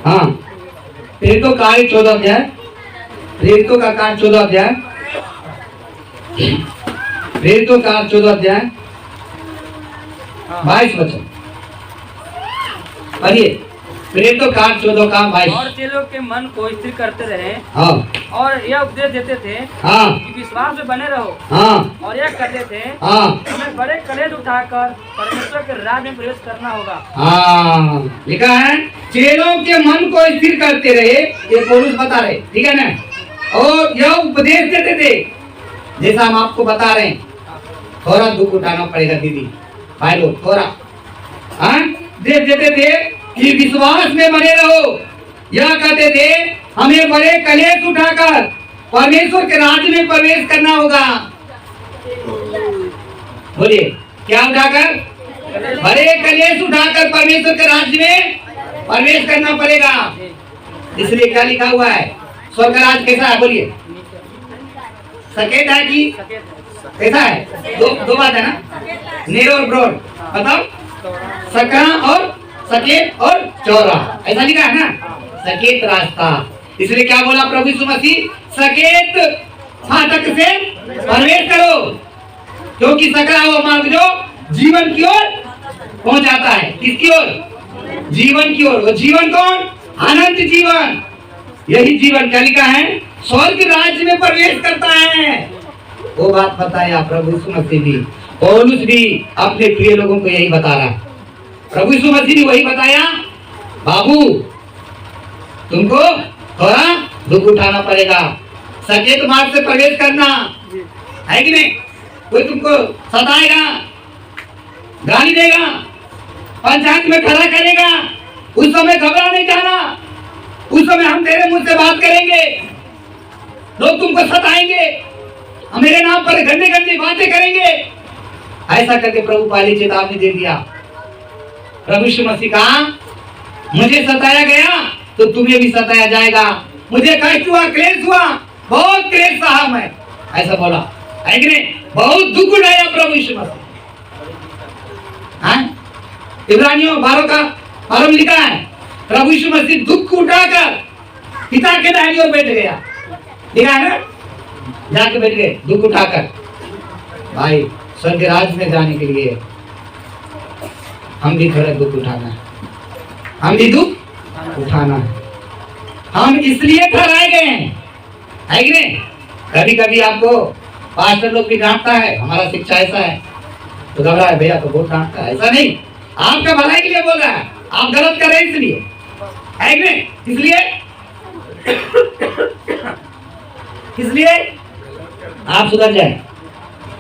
[SPEAKER 1] हाँ प्रेरितों का कार्य 14 अध्याय, प्रेरितों का कार्य 14 अध्याय, प्रेरितों का 14 अध्याय 22 वचन पढ़िए। प्रेरितों का 14 का 22।
[SPEAKER 3] और चेलों के मन को स्थिर करते रहे,
[SPEAKER 1] हाँ,
[SPEAKER 3] और यह उपदेश देते थे,
[SPEAKER 1] हाँ,
[SPEAKER 3] कि विश्वास में बने रहो,
[SPEAKER 1] हाँ,
[SPEAKER 3] और यह करते थे,
[SPEAKER 1] हाँ,
[SPEAKER 3] हमें बड़े कलेश उठाकर परमेश्वर के राज्य में प्रवेश करना होगा।
[SPEAKER 1] हाँ लिखा है, चेलों के मन को स्थिर करते रहे, ये पौलुस बता रहे, ठीक है ना? और यह उपदेश देते थे, जैसा हम आपको बता रहे हैं। थोड़ा दुख उठाना पड़ेगा दीदी भाई लोग, थोड़ा देश देते थे कि विश्वास में बने रहो। यह कहते थे हमें बड़े कलेश उठाकर परमेश्वर के राज्य में प्रवेश करना होगा। बोलिए क्या उठाकर? बड़े कलेश उठाकर परमेश्वर के राज्य में प्रवेश करना पड़ेगा। इसलिए क्या लिखा हुआ है? स्वर्ग राज कैसा है? बोलिए, सकेत है कि कैसा है? दो बात है ना, नेरो और ब्रॉड। बताओ, सकरा और सकेत और चौरा, ऐसा लिखा है ना, सकेत रास्ता। इसलिए क्या बोला प्रभु यीशु मसीह? सकेत फाटक से प्रवेश करो, क्योंकि सकरा वो मार्ग जो जीवन की ओर पहुंच जाता है। किसकी ओर? जीवन की ओर। वो जीवन कौन? अनंत जीवन। यही जीवन क्या लिखा है? स्वर्ग राज्य में प्रवेश करता है। वो बात बताया प्रभु यीशु मसीह भी, पौलुस भी अपने प्रिय लोगों को यही बता रहा। प्रभु यीशु मसीह ने वही बताया, बाबू तुमको थोड़ा दुख उठाना पड़ेगा। सचेत मार्ग से प्रवेश करना है कि नहीं। कोई तुमको सताएगा, गाली देगा, पंचायत में खड़ा करेगा, उस समय घबरा नहीं जाना। उस समय हम तेरे मुंह से बात करेंगे, लोग तुमको सताएंगे, मेरे नाम पर गंदी गंदी बातें करेंगे। ऐसा करके प्रभु पहले चेतावनी दे दिया। प्रभु यीशु मसीह कहा, मुझे सताया गया तो तुम्हें भी सताया जाएगा। मुझे कष्ट हुआ, क्लेश हुआ, बहुत क्लेश सहा मैं, ऐसा बोला है कि नहीं। बहुत दुख उठाया प्रभु यीशु मसीह। इब्रानियों 12 का 12 में लिखा है, प्रभु यीशु मसीह दुख उठाकर पिता के दाहिनी ओर बैठ गया। लिखा है ना, जाके बैठ गए दुख उठाकर। भाई स्वर्ग राज में जाने के लिए हम भी थोड़ा दुख उठाना है, हम भी दुख उठाना है। हम इसलिए ठहराए गए हैं, है कि नहीं। कभी कभी आपको पास्टर लोग भी डांटता है, हमारा शिक्षा ऐसा है तो घबरा है भैया तो बहुत डांटता है। ऐसा नहीं, आपका भलाई के लिए बोल रहा है, आप गलत कर रहे हैं इसलिए, है कि नहीं। इसलिए आप सुधर जाए।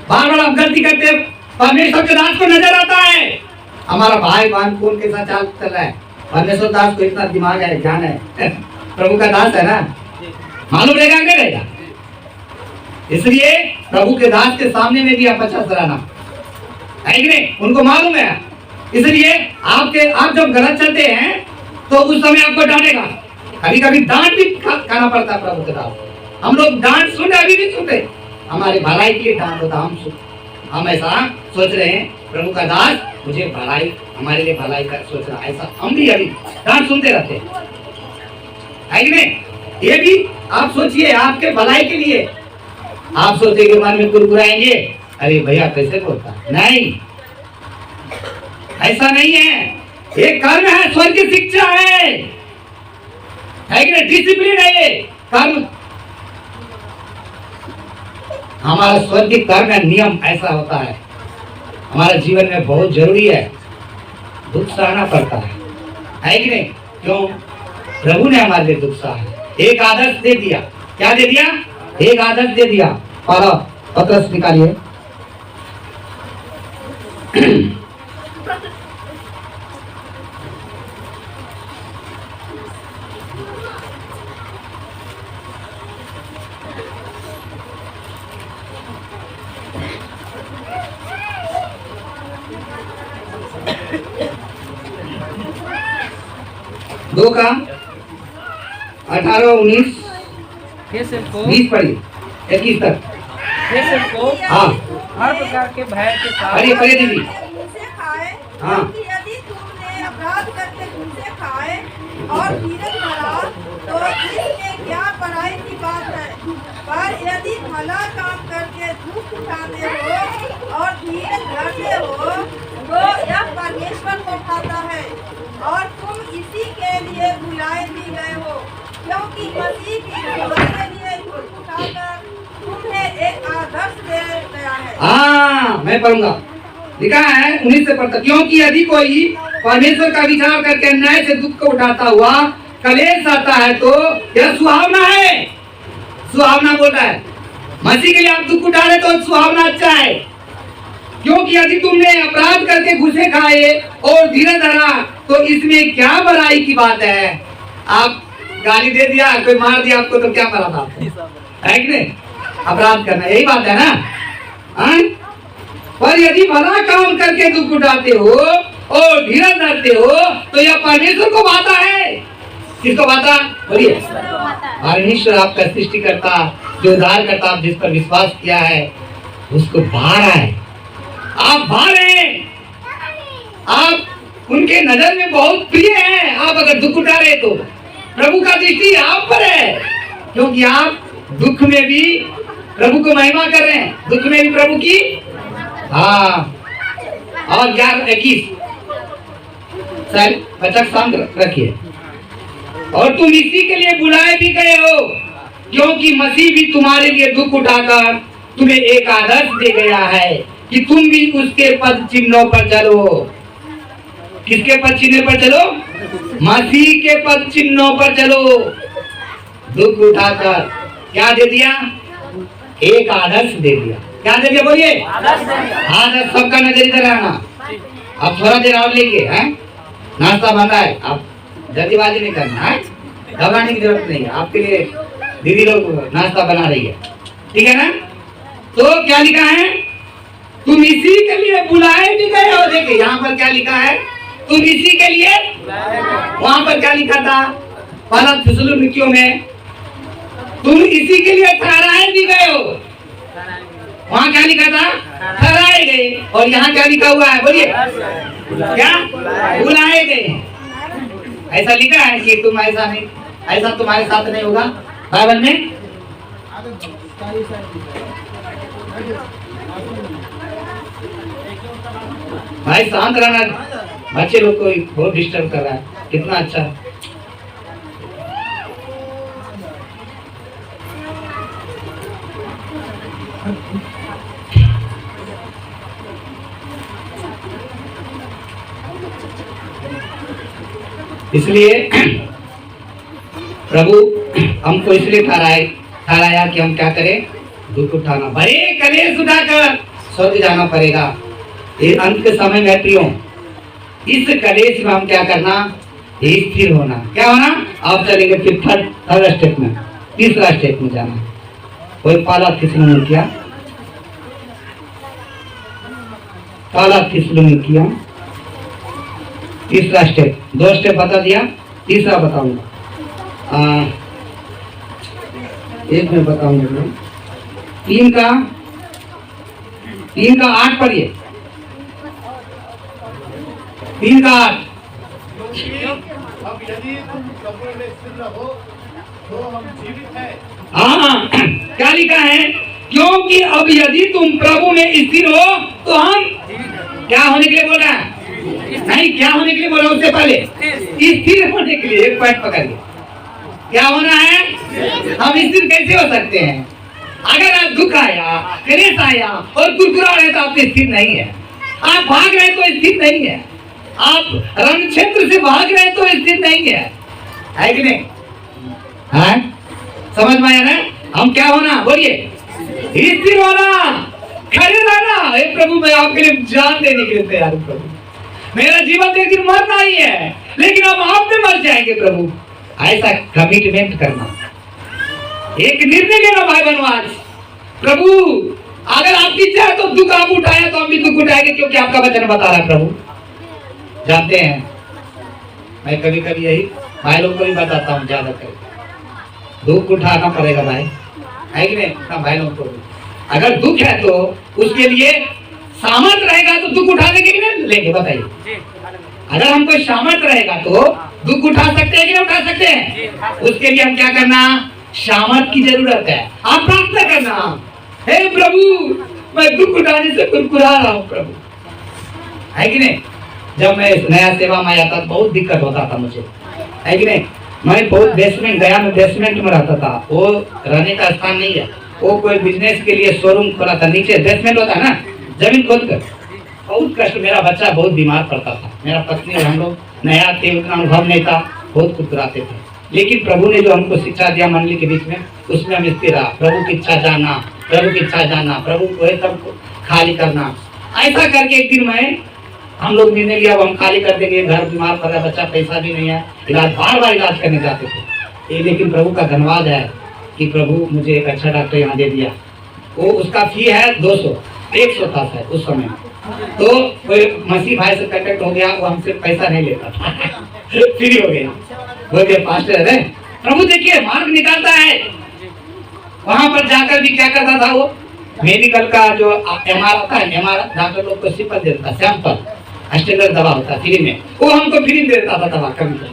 [SPEAKER 1] बार बार आप गलती करते हैं, परमेश्वर के दास को नजर आता है हमारा भाई बहन कौन कैसा चाल चल रहा है। परमेश्वर दास को इतना दिमाग है, ज्ञान है, प्रभु का दास है ना, मालूम रहेगा क्या रहेगा। इसलिए प्रभु के दास के सामने में भी आप अच्छा सराहना, है कि नहीं, उनको मालूम है। इसलिए आप जब गलत चलते हैं तो उस समय आपको डांटेगा। कभी कभी डांट भी खाना पड़ता है प्रभु के दास। हम लोग डांट सुनते, अभी भी सुनते, हमारे भलाई के लिए डांट होता। हम ऐसा सोच रहे हैं प्रभु का दास मुझे भलाई, हमारे लिए भलाई का सोच रहा है, ऐसा हम भी अभी डांट सुनते रहते हैं, है कि नहीं। ये भी आप सोचिए आपके भलाई के लिए। आप सोचेंगे मन में कुरकुराएंगे, अरे भैया कैसे बोलता, नहीं, ऐसा नहीं है। एक कर्म है, स्वर्ग की शिक्षा है कि नहीं, डिसिप्लिन है ये कर्म। हमारा स्वर्गीय कर्म का नियम ऐसा होता है, हमारे जीवन में बहुत जरूरी है, दुख सहना पड़ता है कि नहीं। क्यों, प्रभु ने हमारे लिए दुख सहा। एक आदर्श दे दिया, क्या दे दिया, एक आदर्श दे दिया। और पत्रस निकालिए दो का 18, 19, 20 पढ़िए 21 तक। हाँ,
[SPEAKER 3] हर प्रकार के भय के साथ
[SPEAKER 1] पढ़िए दीदी।
[SPEAKER 4] घूसे खाए,
[SPEAKER 1] हाँ।
[SPEAKER 4] क्योंकि यदि तुमने अपराध करके घूसे खाए और धीरज धरा तो इसमें क्या बुराई की बात है। पर यदि भला काम करके दुख उठाते हो और धीरज धरते हो तो यह परमेश्वर को भाता है और तुम इसी के लिए बुलाए भी गए हो, क्योंकि मसीह की सेवा के लिए दुख उठाकर तुम्हें एक आदर्श दे गया है।
[SPEAKER 1] हाँ, मैं पढ़ूंगा। लिखा है 19 से पढ़ता, क्योंकि यदि कोई परमेश्वर का विचार करके अन्याय से दुख को उठाता हुआ कलेश आता है तो यह सुहावना है। सुहावना बोलता है, मसीह के लिए आप दुख उठा रहे तो सुहावना अच्छा है। क्योंकि यदि तुमने अपराध करके घुसे खाए और धीरज धरा तो इसमें क्या बुराई की बात है। आप गाली दे दिया, कोई मार दिया आपको तो क्या पड़ा था, है कि नहीं। अपराध करना यही बात है ना। हाँ? पर यदि भला काम करके दुख उठाते हो और धीरज धरते हो तो यह परमेश्वर को भाता है। किसको भाता, बोलिए। परमेश्वर आपका सृष्टिकर्ता, जो उद्धार करता, आप जिस पर विश्वास किया है उसको भा रहा है। आप भा रहे हैं, आप उनके नजर में बहुत प्रिय हैं। आप अगर दुख उठा रहे तो प्रभु का दृष्टि आप पर है, क्योंकि आप दुख में भी प्रभु को महिमा कर रहे हैं, दुख में भी प्रभु की। हाँ, और 11-21 सर बच्चा शांत रखिए। और तुम इसी के लिए बुलाए भी गए हो, क्योंकि मसीह भी तुम्हारे लिए दुख उठाकर तुम्हें एक आदर्श दे गया है कि तुम भी उसके पद चिन्हों पर चलो। किसके पद चिन्ह पर चलो, मसीह के पद चिन्हों पर चलो, दुख उठाकर क्या दे दिया? एक आदर्श दे दिया। क्या दे दिया बोलिए? आदर्श। सबका नजर इधर रहना। अब थोड़ा देर और लेंगे, हैं? नाश्ता बन रहा है, आप जल्दीबाजी नहीं करना है, घबराने की जरूरत नहीं है। आपके लिए दीदी लोग नाश्ता बना रही है, ठीक है ना? तो क्या लिखा है? तुम इसी के लिए बुलाए भी गए हो। देखिए यहाँ पर क्या लिखा है? तुम इसी के लिए। वहां पर क्या लिखा था? पहला थिस्सलुनीकियों में तुम इसी के लिए ठहराए भी गए हो। वहां क्या लिखा था? ठहराए गए। और यहाँ क्या लिखा हुआ है बोलिए? क्या? बुलाए गए। ऐसा लिखा है कि तुम ऐसा नहीं, ऐसा तुम्हारे साथ नहीं होगा बाइबल में। भाई शांत रहना, बच्चे लोग को बहुत डिस्टर्ब कर रहा है। कितना अच्छा। इसलिए प्रभु हमको इसलिए ठहराया कि हम क्या करें? दुख उठाना, बड़े कलेश उठाकर स्वर्ग जाना पड़ेगा। ये अंत के समय में प्रियो, इस कलेश में हम क्या करना? स्थिर होना। क्या होना? आप चलेंगे फिर थर्ड स्टेप में, तीसरा स्टेप में जाना। कोई पहला थिस्सलुनीकियों, पहला थिस्सलुनीकियों तीसरा स्टेप। 2 स्टेप बता दिया, तीसरा बताऊंगा। एक में बताऊंगा। 3 का 8 पढ़िए। 3 का 8।
[SPEAKER 5] अब यदि तुम प्रभु में स्थिर रहो तो हम जीवित हैं।
[SPEAKER 1] हाँ, क्या लिखा है? क्योंकि अब यदि तुम प्रभु में स्थिर हो तो हम क्या होने के लिए बोल रहा है? नहीं, क्या होने के लिए बोला? उससे पहले स्थिर होने के लिए। एक पॉइंट पकड़िए, क्या होना है? हम स्थिर कैसे हो सकते हैं? अगर आप दुख आया, क्लेश आया और कुरकुरा रहे तो आप स्थिर नहीं है। आप भाग रहे तो स्थिर नहीं है। आप रण क्षेत्र से भाग रहे तो स्थिर नहीं है कि नहीं? है? समझ में आया ना? हम क्या होना बोलिए? स्थिर होना, खड़े रहना। हे प्रभु, मैं आपके लिए जान देने के लिए तैयार हूं प्रभु। मेरा जीवन एक दिन मरना ही है, लेकिन अब आप में मर जाएंगे प्रभु। ऐसा कमिटमेंट करना, एक निर्णय लेना भाई बहनों। आज प्रभु अगर आपकी इच्छा है तो दुख आप उठाए तो हम भी दुख उठाएंगे, क्योंकि आपका वचन बता रहा है प्रभु। जानते हैं, मैं कभी कभी यही भाई लोग को भी बताता हूँ, ज्यादातर दुख उठाना पड़ेगा भाई, है कि नहीं? भाई लोग को भी अगर दुख है तो उसके लिए सामर्थ्य रहेगा तो दुख उठाने के लिए लेंगे। बताइए, अगर हमको सामर्थ्य रहेगा तो दुख उठा सकते हैं कि नहीं उठा सकते हैं? उसके लिए हम क्या करना? सामर्थ्य की जरूरत है। आप प्रार्थना करना, हे प्रभु मैं दुख उठाने से कुरकुरा रहा हूँ प्रभु, है कि नहीं? जब मैं नया सेवा में आया था बहुत दिक्कत होता था मुझे, है कि नहीं? मैं बहुत बेसमेंट, गया में बेसमेंट में रहता था। वो रहने का स्थान नहीं है, वो कोई बिजनेस के लिए शोरूम खोला था। नीचे बेसमेंट होता है ना, जमीन खोद कर। बहुत कष्ट, मेरा बच्चा बहुत बीमार पड़ता था, मेरा पत्नी और हम लोग नया थे, उतना अनुभव नहीं था, बहुत कुतराते थे। लेकिन प्रभु ने जो हमको शिक्षा दिया मंडली के बीच में, उसमें हम स्थिर रहा। प्रभु की इच्छा जानना, प्रभु की इच्छा जानना, प्रभु को सब खाली करना। ऐसा करके एक दिन मैं हम लोग निर्णय लिया, हम खाली कर देंगे। घर बीमार पड़ रहा, बच्चा, पैसा भी नहीं है, इलाज बार बार इलाज करने जाते थे। लेकिन प्रभु का धन्यवाद है कि प्रभु मुझे एक अच्छा डॉक्टर यहाँ दे दिया। वो उसका फी है 200, 100 था शायद उस समय। तो कोई मसीह भाई से कनेक्ट हो गया, वो हमसे पैसा नहीं लेता था फ्री हो गया। बोल गया पास्टर है, प्रभु देखिए मार्ग निकालता है। वहां पर जाकर भी क्या करता था वो, मेडिकल का जो MR होता है, MR डॉक्टर लोग को सिंपल देता, सैंपल स्टैंडर्ड दवा होता है फ्री में, वो हमको फ्री में देता था दवा कभी कभी।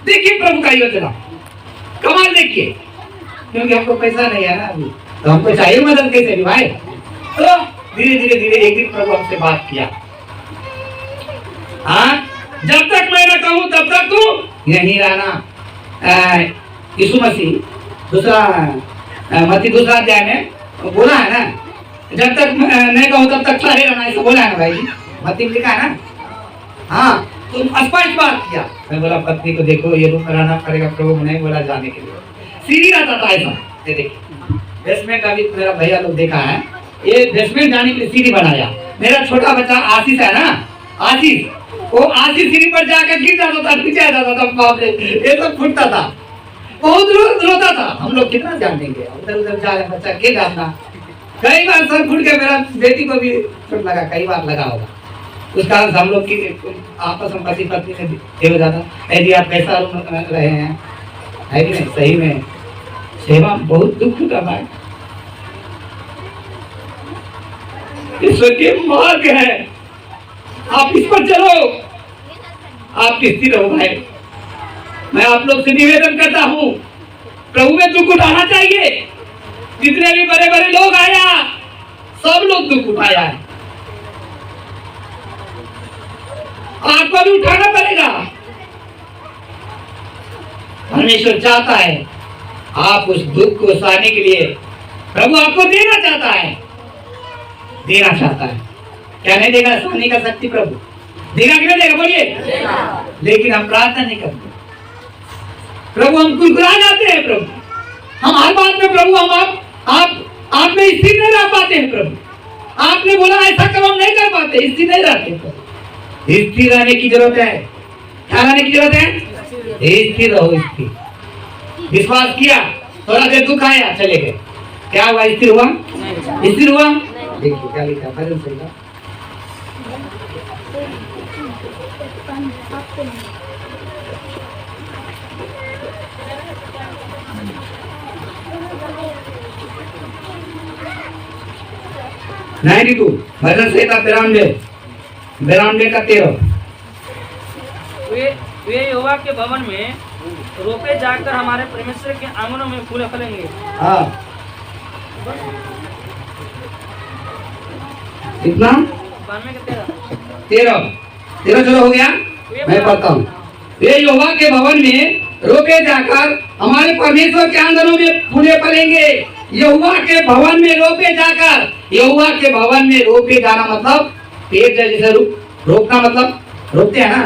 [SPEAKER 1] देखिए प्रभु का योजना, कमाल देखिए, क्योंकि हमको पैसा नहीं है ना अभी, तो हमको चाहिए मदद कैसे भी भाई। तो धीरे धीरे धीरे एक दिन प्रभु हमसे बात किया, हाँ जब तक मैं न कहूं तब तक तू यहीं रहना। यीशु मसीह दूसरा अध्याय में बोला है ना, जब तक नहीं कहूं तब तक खड़े रहना, ऐसा बोला है ना भाई जी, मत्ती में लिखा है ना। हाँ, तुम स्पष्ट बात किया। मैं बोला पत्नी को देखो ये रूम में रहना पड़ेगा प्रभु, नहीं बोला जाने के लिए। सीढ़ी रहता था ऐसा, ये देखिए बेसमेंट का भी मेरा भैया लोग देखा है, ये बेसमेंट जाने के लिए सीढ़ी बनाया। मेरा छोटा बच्चा आशीष है ना, आशीष, वो आशीष सीढ़ी पर जाकर गिर जाता था, नीचे आ जाता था, बाप रे ये सब फूटता था, बहुत रोता था। हम लोग कितना ध्यान देंगे, उधर उधर जा रहे बच्चा गिर जाता, कई बार सर फूट गया, मेरा बेटी को भी चोट लगा, कई बार लगा होगा। उस कारण हम लोग की आपस में पति पत्नी में ये हो जाता, यदि आप कैसा रहे हैं, है कि नहीं? सही में सेवा बहुत दुख होता भाई, ईश्वर के मार्ग है, आप इस पर चलो, आप स्थिर रहो भाई। मैं आप लोग से निवेदन करता हूँ, प्रभु में दुख उठाना चाहिए। जितने भी बड़े बड़े लोग आया, सब लोग दुख उठाया है, आपको भी उठाना पड़ेगा। परमेश्वर चाहता है आप उस दुख को सहने के लिए, प्रभु आपको देना चाहता है, देना चाहता है। क्या नहीं देगा? सहने का शक्ति प्रभु देगा कि नहीं देगा? बोलिए। लेकिन हम प्रार्थना नहीं करते प्रभु, हम कुरकुरा जाते हैं प्रभु, हम हर बात में प्रभु हम आप में स्थिर नहीं रह पाते हैं प्रभु। आपने बोला ऐसा करो, हम नहीं कर पाते, स्थिर नहीं रहते प्रभु। स्थिर रहने की जरूरत है। क्या रहने की जरूरत है? स्थिर रहो, स्थिर। विश्वास किया, थोड़ा देर दुख आया, चले गए, क्या हुआ? स्थिर हुआ? स्थिर हुआ? देखिए क्या लिखा भजन संहिता का 92 भजन संहिता 92 का 13।
[SPEAKER 3] वे यहोवा के भवन में रोपे जाकर हमारे परमेश्वर के आंगनों में फूल फलेंगे।
[SPEAKER 1] हाँ, कितना?
[SPEAKER 3] 92 का
[SPEAKER 1] 13 चलो हो गया, मैं पढ़ता हूँ। वे यहोवा के भवन में रोपे जाकर हमारे परमेश्वर के आंगनों में फूले फलेंगे। यहोवा के भवन में रोपे जाकर, यहोवा के भवन में रोपे जाना मतलब पेड़ जैसे रोपना, मतलब रोपते हैं ना,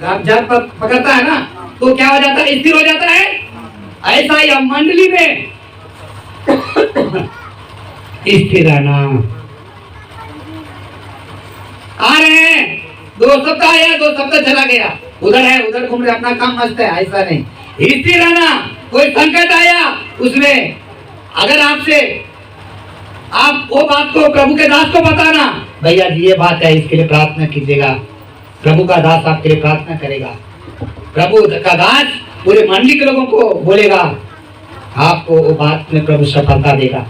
[SPEAKER 1] आप जड़ पर पकड़ता है ना, तो क्या हो जाता है? स्थिर हो जाता है। ऐसा ही हम मंडली में स्थिर रहना। आ रहे हैं, 2 सप्ताह आया, 2 सप्ताह चला गया, उधर है उधर घूम रहे, अपना काम मस्त है, ऐसा नहीं। स्थिर रहना। कोई संकट आया उसमें, अगर आपसे आप वो बात को प्रभु के दास को बताना, भैया जी ये बात है, इसके लिए प्रार्थना कीजिएगा, प्रभु का दास आपके लिए प्रार्थना करेगा, प्रभु का दास पूरे मंडली के लोगों को बोलेगा, आपको वो बात में प्रभु सफलता देगा।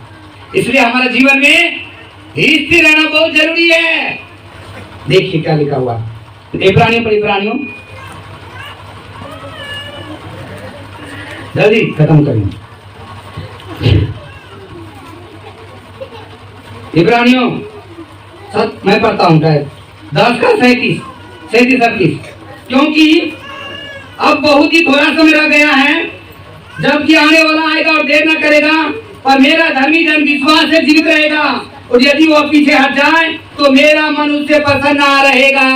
[SPEAKER 1] इसलिए हमारे जीवन में स्थिर रहना बहुत जरूरी है। देखिए क्या लिखा हुआ इब्रानियों पर, इब्रानियों जल्दी खत्म करेंगे। इब्रानियों मैं पढ़ता हूँ 10 का 37 38। क्योंकि अब बहुत ही थोड़ा समय रह गया है, जबकि आने वाला आएगा और देर न करेगा, पर मेरा धर्मी जन विश्वास से जीवित रहेगा, और यदि वो पीछे हट जाए तो मेरा मन उससे प्रसन्न ना रहेगा।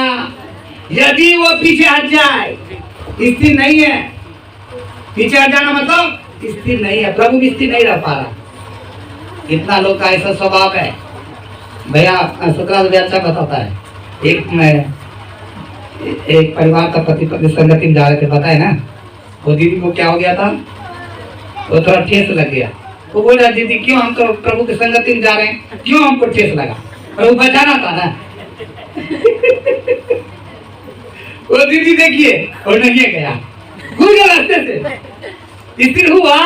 [SPEAKER 1] यदि वो पीछे हट जाए, स्थिर नहीं है, पीछे हट जाना मतलब स्थिर नहीं है, प्रभु भी स्थिर नहीं रह पा रहा। कितना लोग का ऐसा स्वभाव है भैया, 17 अच्छा बताता है। एक परिवार का पति पत्नी संगति में जा रहे थे, बताए ना, वो दीदी को क्या हो गया था, वो थोड़ा ठेस लग गया। वो बोल रहा दीदी क्यों हम तो प्रभु की संगति में जा रहे हैं, क्यों हमको ठेस लगा? प्रभु बचाना था ना। वो दीदी देखिए और नहीं गया, घूम गया रास्ते से। स्थिर हुआ,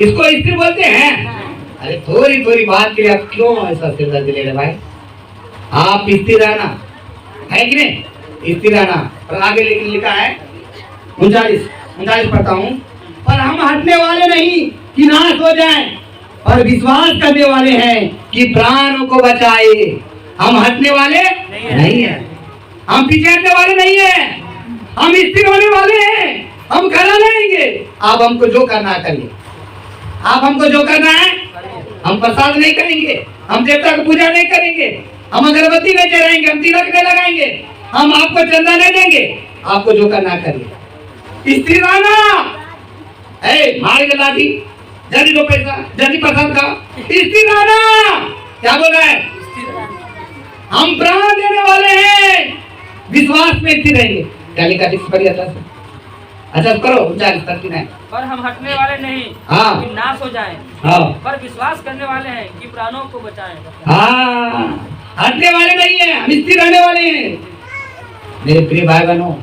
[SPEAKER 1] इसको स्थिर बोलते हैं। अरे थोड़ी थोड़ी बात के लिए आप क्यों ऐसा सिरदर्द ले रहे भाई? आप स्थिर रहना, है कि नहीं? स्थिर रहना। और आगे लेकिन लिखा है 39 पढ़ता हूँ, पर हम हटने वाले नहीं कि नाश हो जाए, पर विश्वास करने वाले हैं कि प्राणों को बचाए। हम हटने वाले नहीं है, हम पीछे हटने वाले नहीं है, हम स्थिर होने वाले हैं, हम खड़ा रहेंगे। आप हमको जो करना करिए, आप हमको जो करना है, हम प्रसाद नहीं करेंगे, हम देवता की पूजा नहीं करेंगे, हम अगरबत्ती नहीं जलाएंगे, हम तिलक नहीं लगाएंगे, हम आपको चंदा नहीं देंगे, आपको जो करना करिए। स्थिर रहना, मार के लाठी, जल्दी दो पैसा, जल्दी प्रसाद खाओ, स्थिर रहना। क्या बोल रहा है? हम प्राण देने वाले हैं, विश्वास में स्थिर रहेंगे। क्या लिखा टिप्पणी अच्छा करो 39
[SPEAKER 3] पर हम हटने वाले नहीं
[SPEAKER 1] हाँ।
[SPEAKER 3] कि नाश हो जाएं,
[SPEAKER 1] हाँ।
[SPEAKER 3] पर विश्वास करने वाले हैं कि प्राणों को बचाएं।
[SPEAKER 1] हाँ, हटने वाले नहीं है, हम स्थिर रहने वाले हैं। मेरे प्रिय भाई बहनों,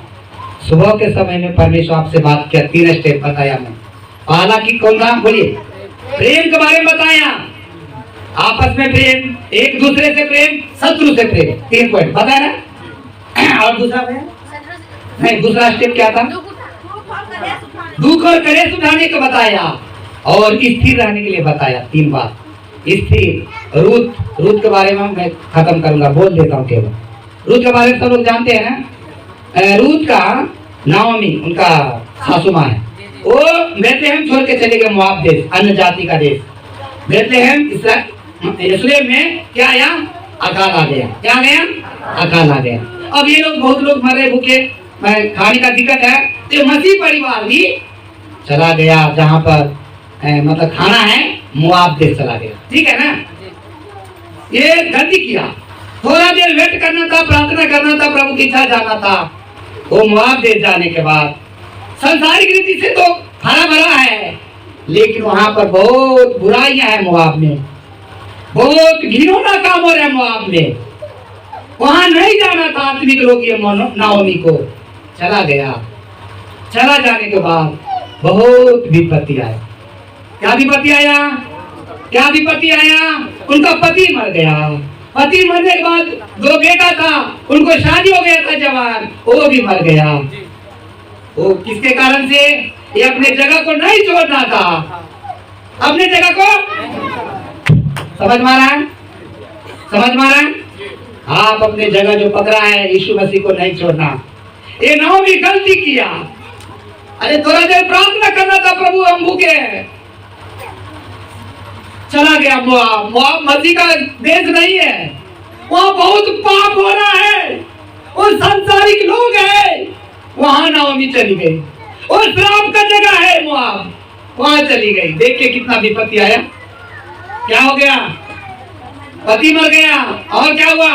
[SPEAKER 1] सुबह के समय में परमेश्वर आपसे बात किया, 3 स्टेप बताया मैं। पहला की कौन सा बोलिए? प्रेम के बारे में बताया, आपस में प्रेम, एक दूसरे से प्रेम, शत्रु से प्रेम, 3 पॉइंट बताया ना। और दूसरा नहीं, दूसरा स्टेप क्या था? दुख और कलेश उठाने को बताया और स्थिर रहने के लिए बताया। 3 बात स्थिर। रूत के बारे में मैं खत्म करूंगा, बोल देता हूँ केवल। रूत के बारे में सब लोग जानते हैं ना। रूत का नाओमी उनका सासू माँ है, वो बेथलेहम छोड़ के चले गए, मोआब देश, अन्य जाति का देश। बेथलेहम यरूशलेम में क्या आया? अकाल आ गया। क्या आ गया? अकाल आ गया। अब ये लोग बहुत लोग मरे भूखे, खाने का दिक्कत है, तो मसीह परिवार भी चला गया जहाँ पर मतलब खाना है, मोआब देश चला गया। ठीक है ना? ये गलती किया, थोड़ा देर वेट करना था, प्रार्थना करना था, प्रभु की इच्छा जानना था। वो मोआब देश जाने के बाद संसारिक रीति से तो हरा भरा है, लेकिन वहां पर बहुत बुराइयां हैं। मोआब में बहुत घिनौना काम हो रहा है। मोआब में वहां नहीं जाना था आत्मिक लोग। ये नाओमी को चला गया। चला जाने के बाद बहुत विपत्ति आया। क्या विपत्ति आया? क्या विपत्ति आया? उनका पति मर गया। पति मरने के बाद 2 बेटा था, उनको शादी हो गया था जवान, वो भी मर गया। वो किसके कारण से? ये अपने जगह को नहीं छोड़ना था, अपने जगह को। समझ मारा? समझ मारा? आप अपने जगह जो पकड़ा है यीशु मसीह को नहीं छोड़ना। ये नाओमी गलती किया। अरे थोड़ा देर प्रार्थना करना था, प्रभु हम भूखे हैं। चला गया मोआब। मोआब मसीह का देश नहीं है, वहां बहुत पाप हो रहा है, वो सांसारिक लोग हैं। वहां नाओमी चली गई, और श्राप का जगह है मोआब, वहां चली गई। देख के कितना विपत्ति आया। क्या हो गया? पति मर गया, और क्या हुआ?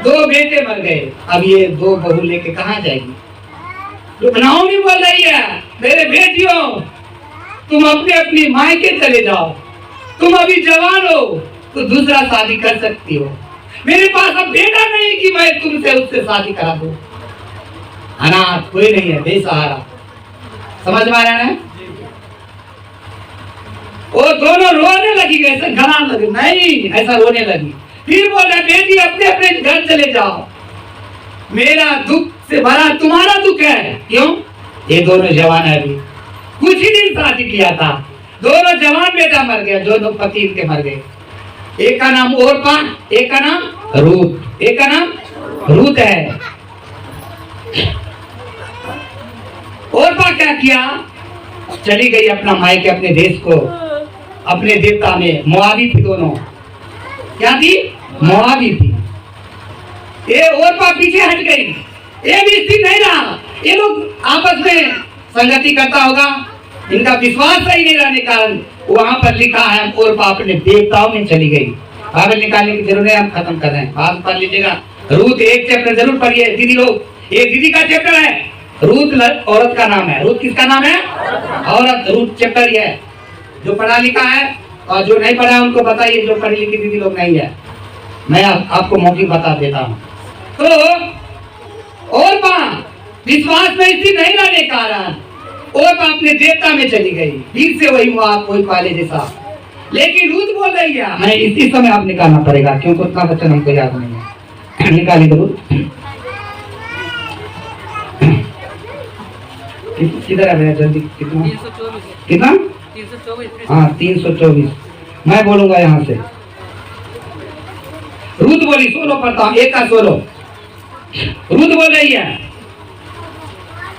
[SPEAKER 1] 2 बेटे मर गए। अब ये 2 बहू लेके कहाँ जाएगी? नाओमी बोल रही है, मेरे बेटियों तुम अपने अपनी मायके चले जाओ, तुम अभी जवान हो तो दूसरा शादी कर सकती हो। मेरे पास अब बेटा नहीं कि मैं तुमसे उससे शादी करा दूं। अनाथ कोई नहीं है, बेसहारा। समझ में आ रहा है? वो दोनों रोने लगी, ऐसा गला लगी, नहीं ऐसा रोने लगी। फिर बोला, बेटी अपने अपने घर चले जाओ, मेरा दुख से भरा तुम्हारा दुख है। क्यों? ये दोनों जवान है, अभी कुछ ही दिन शादी किया था, दोनों जवान बेटा मर गया, दोनों पति इनके मर गए। एक का नाम ओरपा, एक का नाम रूत। एक का नाम रूत है। ओरपा क्या किया? चली गई अपना मायके, अपने देश को, अपने देवता में। मोआबी थी दोनों। क्या थी? मोआबी थी। ये ओरपा पीछे हट गई, ये भी स्थिर नहीं रहा। ये लोग आपस में संगति करता होगा, इनका विश्वास सही नहीं रहने कारण वहां पर लिखा है ओरपा अपने देवताओं में चली गई। बाइबल निकालने की जरूरत है, हम खत्म कर रहे हैं, बात पढ़ लीजिएगा। रूत 1 चैप्टर जरूर पढ़िए दीदी लोग, ये दीदी का चैप्टर है। रूत औरत का नाम है। रूत किसका नाम है? औरत। रूत चैप्टर ये है, जो पढ़ा लिखा है, और जो नहीं पढ़ा है उनको बताइए, जो पढ़ी लिखी दीदी लोग नहीं है, मैं आपको मौके बता देता हूँ। तो ओरपा विश्वास में स्थिर नहीं रहने कारण ओरपा अपने देवता में चली गई, फिर से वही वही पहले जैसा। लेकिन रूत बोल रही है, मैं इसी समय आप निकालना पड़ेगा क्योंकि उतना वचन हमको याद नहीं है। निकाली तो रूत किधर है भैया, जल्दी। कितना?
[SPEAKER 3] 324।
[SPEAKER 1] कितना?
[SPEAKER 3] 324।
[SPEAKER 1] हाँ 324। मैं बोलूंगा यहाँ से। रूत बोली, 16 पढ़ता हूँ, 1 का 16। रूत बोल रही है,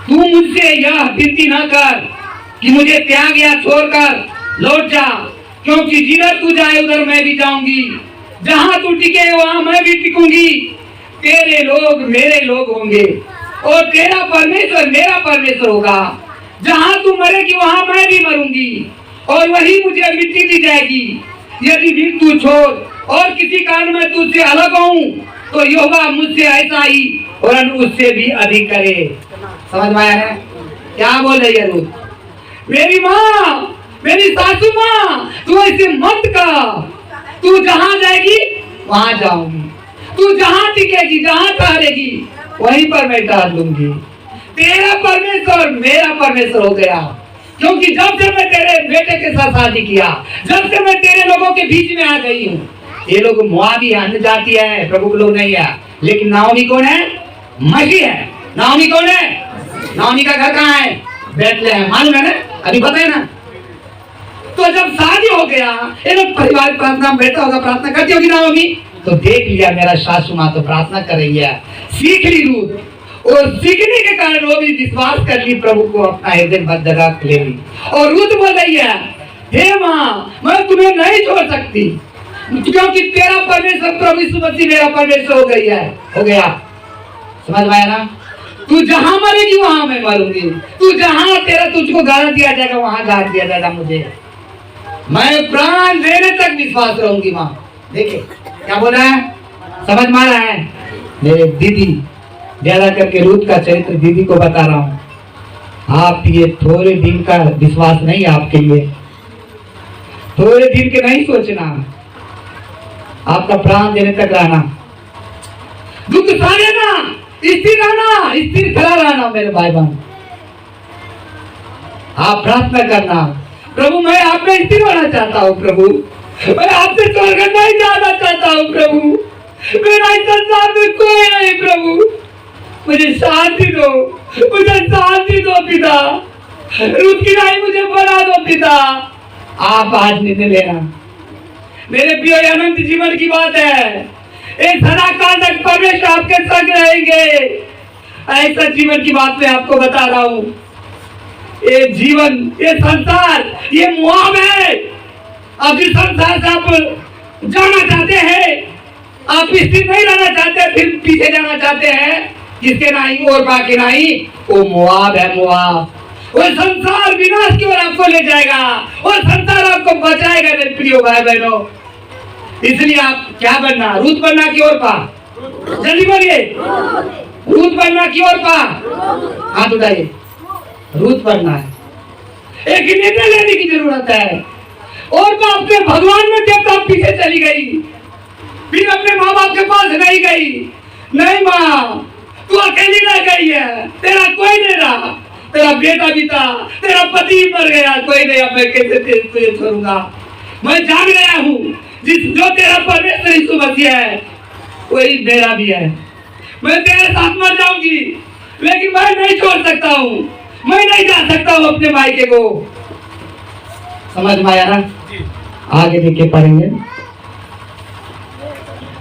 [SPEAKER 1] तू मुझसे यह विनती न कर कि मुझे त्याग या छोड़कर लौट जा, क्योंकि जिधर तू जाए उधर मैं भी जाऊंगी, जहां तू टिके वहां मैं भी टिकूंगी। तेरे लोग मेरे लोग होंगे और तेरा परमेश्वर मेरा परमेश्वर होगा। जहां तू मरेगी वहां मैं भी मरूंगी और वही मुझे मिट्टी दी जाएगी। यदि भी तू छोड़ और किसी कारण में तुझसे अलग हूं तो यहोवा मुझसे ऐसा ही और उससे भी अधिक करे। समझ में आया है क्या बोल रही है रूत? मेरी माँ, मेरी सासू माँ, तू ऐसे मत कर। तू जहां जाएगी वहां जाऊंगी, तू जहां टिकेगी, जहां ठहरेगी वहीं पर मैं ठहर लूंगी। तेरा परमेश्वर मेरा परमेश्वर हो गया, क्योंकि जब से मैं तेरे बेटे के साथ शादी किया, जब से मैं तेरे लोगों के बीच में आ गई हूँ। ये लोग मुआबी अन्य जाति है, प्रभु के लोग नहीं है। लेकिन नाओमी कौन है? मसीह है। नाओमी कौन है? नाओमी का घर कहाँ है? बैतलहम। मालूम है ना? अभी पता है ना? तो जब शादी हो गया, ये लोग परिवार प्रार्थना में बैठा होगा, प्रार्थना करती होगी नाओमी, तो देख लिया मेरा सासू माँ तो प्रार्थना कर रही है, सीख ली रूत, और सीखने के कारण वो भी विश्वास कर ली, प्रभु को अपना हृदय मध्य रख ले ली। और रूत बोल रही है, हे माँ, मैं तुम्हें नहीं छोड़ सकती, क्योंकि तेरा परमेश्वर प्रभु यीशु मसीह मेरा परमेश्वर हो गया। समझ में आया ना? तू जहां मरेगी वहां मैं मरूंगी, तू जहां तुझको गाना दिया जाएगा वहां गाना दिया जाएगा मुझे। मैं प्राण देने तक विश्वास रहूंगी माँ। देखिए क्या बोल रहा है, समझ में आ रहा है? मेरे दीदी, ज्यादा करके रूत का चरित्र दीदी को बता रहा हूँ। आप ये थोड़े दिन का विश्वास नहीं है आपके लिए, थोड़े दिन के नहीं सोचना, आपका प्राण देने तक रहना, दुख सहने ना, स्थिर रहना, स्थिर खड़ा रहना मेरे भाई बहन। आप प्रार्थना करना, प्रभु मैं आप में स्थिर होना चाहता हूँ, प्रभु मैं आपसे स्वर्ग नहीं जाना चाहता हूँ, प्रभु मेरा इस संसार में कोई नहीं, प्रभु मुझे शांति दो, मुझे शांति दो पिता, रूत की राही मुझे बना दो पिता। आप आज निर्णय लेना, मेरे प्रिय अनंत जीवन की बात है, एक सदा काल तक परमेश्वर आपके संग रहेंगे, ऐसा जीवन की बात मैं आपको बता रहा हूँ। ये जीवन, ये संसार, ये मुआब है। आप जिस संसार से आप जाना चाहते हैं, आप स्थिर नहीं रहना चाहते, फिर पीछे जाना चाहते हैं, जिसके नहीं और बाकी नहीं, वो मुआब है। मुआब वो संसार विनाश की ओर आपको ले जाएगा, वो संसार आपको बचाएगा मेरे प्रिय भाई बहनों। इसलिए आप क्या बनना? रूत बनना की ओर पा, जल्दी बोलिए, रूत बनना की ओर पा, हाथ उठाइए। रूत बनना है, एक निर्णय लेने की जरूरत है। और तो अपने भगवान में जब तक पीछे चली गई, फिर अपने माँ बाप के पास नहीं गई, नहीं माँ तू अकेली रह गई है, तेरा कोई नहीं रहा, तेरा बेटा भी था, तेरा पति मर गया, कोई नहीं, अब मैं कैसे तुझे छोड़ूंगा। मैं जान गया हूँ जो तेरा परमेश्वर यीशु मसीह है वही मेरा भी है। मैं तेरे साथ मर जाऊंगी, लेकिन मैं नहीं छोड़ सकता हूँ, मैं नहीं जा सकता हूँ अपने मायके को। समझ में आया ना? आगे देखे पढ़ेंगे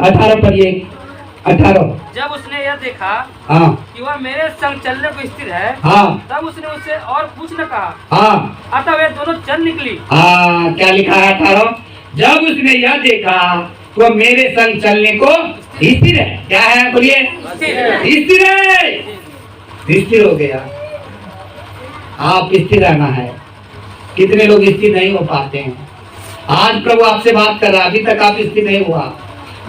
[SPEAKER 1] 18 पढ़िए, 18।
[SPEAKER 3] जब उसने यह देखा
[SPEAKER 1] हाँ
[SPEAKER 3] कि वह मेरे संग चलने को स्थिर है,
[SPEAKER 1] हाँ
[SPEAKER 3] तब उसने उससे और कुछ न कहा।
[SPEAKER 1] हाँ
[SPEAKER 3] अतः वे दोनों चल निकली।
[SPEAKER 1] हाँ क्या लिखा है 18? जब उसने यह देखा वो मेरे संग चलने को स्थिर है। क्या है बोलिए? स्थिर है, स्थिर हो गया। आप स्थिर रहना है। कितने लोग स्थिर नहीं हो पाते हैं। आज प्रभु आपसे बात कर रहा है, अभी तक आप स्थिर नहीं हुआ,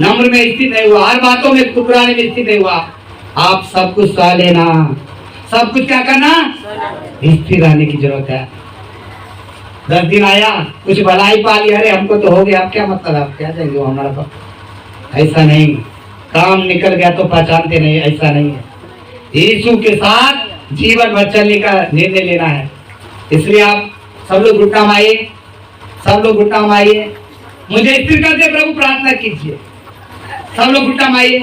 [SPEAKER 1] नम्र में स्थिर नहीं हुआ, हर बातों में ठुकराने में स्थिर नहीं हुआ। आप सब कुछ सह लेना, सब कुछ क्या करना, स्थिर रहने की जरूरत है। 10 दिन आया, कुछ भलाई पा लिया, अरे हमको तो हो गया, आप क्या मतलब, आप क्या जाएंगे हमारा पास। ऐसा नहीं, काम निकल गया तो पहचानते नहीं, ऐसा नहीं है। यीशु के साथ जीवन भर चलने का निर्णय लेना है। इसलिए आप सब लोग घुटना मारिए, सब लोग घुटना मारिए, मुझे स्थिर कर दे प्रभु, प्रार्थना कीजिए। सब लोग घुटना मारिए,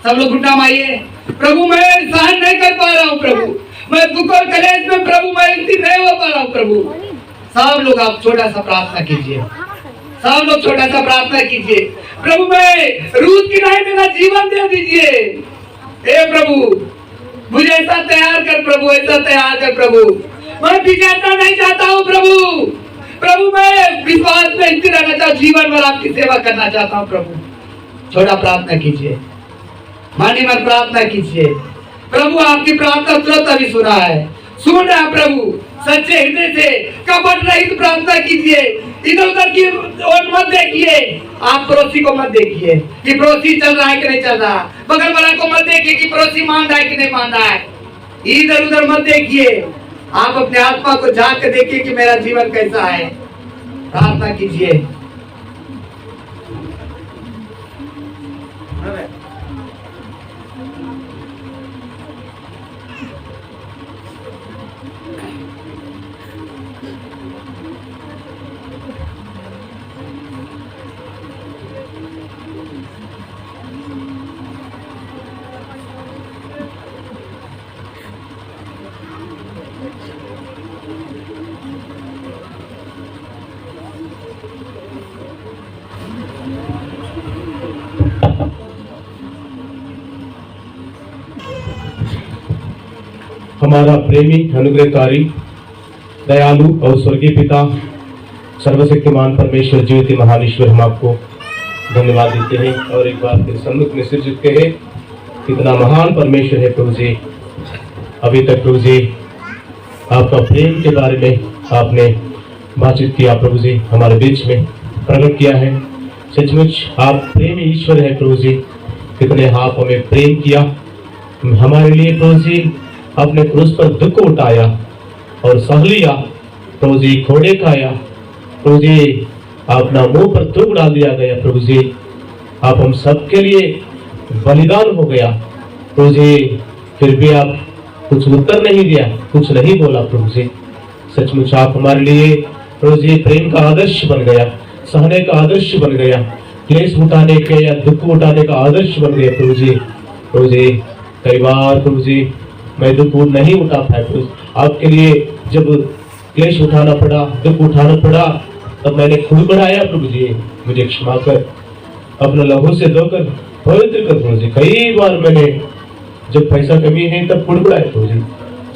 [SPEAKER 1] सब लोग घुटना मारिए। प्रभु मैं सहन नहीं कर पा रहा हूँ, प्रभु मैं दुख और कलेश में, प्रभु मैं स्थिर नहीं हो पा रहा हूँ। प्रभु सब लोग आप छोटा सा प्रार्थना कीजिए, सब लोग छोटा सा प्रार्थना कीजिए। प्रभु मैं रूत की नहीं, मेरा जीवन दे दीजिए। हे प्रभु मुझे ऐसा तैयार कर प्रभु, ऐसा तैयार कर प्रभु, मैं पीछे हटना नहीं चाहता हूँ प्रभु। प्रभु मैं विश्वास में स्थिर रहना चाहता हूँ, जीवन भर आपकी सेवा करना चाहता हूँ। प्रभु छोटा प्रार्थना कीजिए, मानी मत प्रार्थना कीजिए। प्रभु आपकी प्रार्थना तुरंत अभी सुना है, सुन रहा प्रभु, सच्चे हृदय से कपट रहित प्रार्थना कीजिए। इधर उधर की ओर मत देखिए। आप पड़ोसी को मत देखिए कि पड़ोसी चल रहा है कि नहीं चल रहा, बगल वाला को मत देखिए कि पड़ोसी मान रहा है कि नहीं मान रहा है। इधर उधर मत देखिए। आप अपने आत्मा को जांच कर देखिए कि मेरा जीवन कैसा है। प्रार्थना कीजिए।
[SPEAKER 6] हमारा प्रेमी, अनुग्रहकारी, दयालु और स्वर्गीय पिता, सर्वशक्तिमान परमेश्वर, जीवित महान ईश्वर, हम आपको धन्यवाद देते हैं और एक बार फिर सम्मुख में सिर झुकते हैं। कितना महान परमेश्वर है प्रभु जी। अभी तक प्रभु जी आपका प्रेम के बारे में आपने बातचीत किया प्रभु जी, हमारे बीच में प्रकट किया है। सचमुच आप प्रेमी ईश्वर है प्रभु जी। कितने आप हमें प्रेम किया, हमारे लिए प्रभु जी अपने क्रूस पर दुख उठाया और सह लिया प्रभु जी, घोड़े खाया प्रभु जी, अपना मुंह पर दुख डाल दिया गया प्रभु जी। आप हम सबके लिए बलिदान हो गया प्रभु जी, फिर भी आप कुछ उत्तर नहीं दिया, कुछ नहीं बोला प्रभु जी। सचमुच आप हमारे लिए प्रभु जी प्रेम का आदर्श बन गया, सहने का आदर्श बन गया, क्लेश उठाने के या दुख उठाने का आदर्श बन गया प्रभु जी। प्रभु जी कई बार प्रभु जी मैं दुख नहीं उठा पाया प्रभु, आपके लिए जब क्लेश उठाना पड़ा, दुख उठाना पड़ा, तब मैंने खुद बढ़ाया प्रभु जी। मुझे क्षमा कर, अपना लहू से धोकर पवित्र कर प्रभु जी। कई बार मैंने जब पैसा कमी है तब कुड़कुड़ाए प्रभु जी,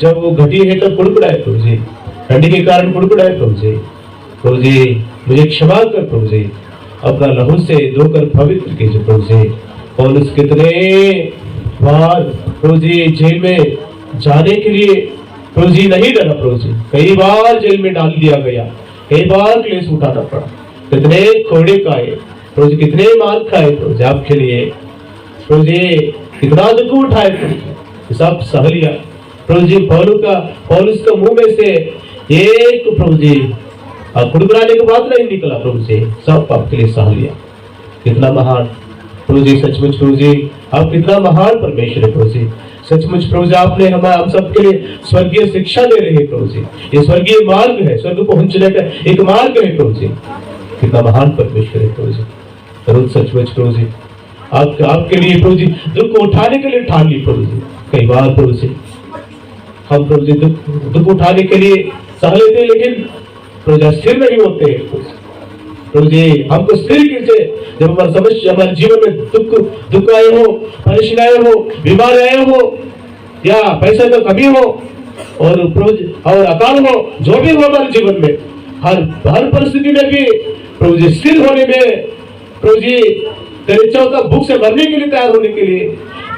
[SPEAKER 6] जब वो घटी है तब कुड़कुड़ाए प्रभु जी, ठंडी के कारण कुड़कुड़ाए प्रभु जी। प्रभु जी मुझे क्षमा कर प्रभु जी, अपना लहू से धोकर पवित्र कीजिए प्रभु जी। पौलुस कितने बार प्रभु जी जेल में जाने के लिए प्रभु जी नहीं डरा प्रभु जी, कई बार जेल में डाल दिया गया, कई बार क्लेश उठाना पड़ा, कितने घोड़े खाए प्रभु जी, कितने मार खाए प्रभु जी आपके लिए प्रभु जी, कितना दुख उठाए प्रभु जी, सब सह लिया प्रभु जी। पौलुस का मुंह में से एक प्रभु जी कुड़कुड़ाने की बात नहीं निकला प्रभु जी, सब आपके लिए सह लिया। कितना महान प्रभु जी, सचमुच प्रभु जी आप कितना महान परमेश्वर है प्रभु जी। सचमुच प्रभु जी आपने हम सबके लिए स्वर्गीय शिक्षा दे रहे हैं प्रभु जी। ये स्वर्गीय मार्ग है, स्वर्ग पहुंचने का एक मार्ग है प्रभु जी। कितना महान परमेश्वर है प्रभु जी। जरूर सचमुच प्रभु जी आपके लिए प्रभु जी दुख को उठाने के लिए ठान ली प्रभु जी। कई बार प्रभु जी हम प्रभु जी दुख उठाने के लिए सह लेते, लेकिन प्रभु जी स्थिर नहीं होते प्रभु जी। हमको स्थिर कीजिए जब हमारी समस्या, हमारे जीवन में दुख आए हो, परेशानी हो, बीमार आए हो, या पैसे का कमी हो और प्रभु जी और अकाल हो, जो भी हो हमारे जीवन में, हर परिस्थिति में भी प्रभु जी स्थिर होने में, प्रभु जी तेरे इच्छा भूख से मरने के लिए तैयार होने के लिए,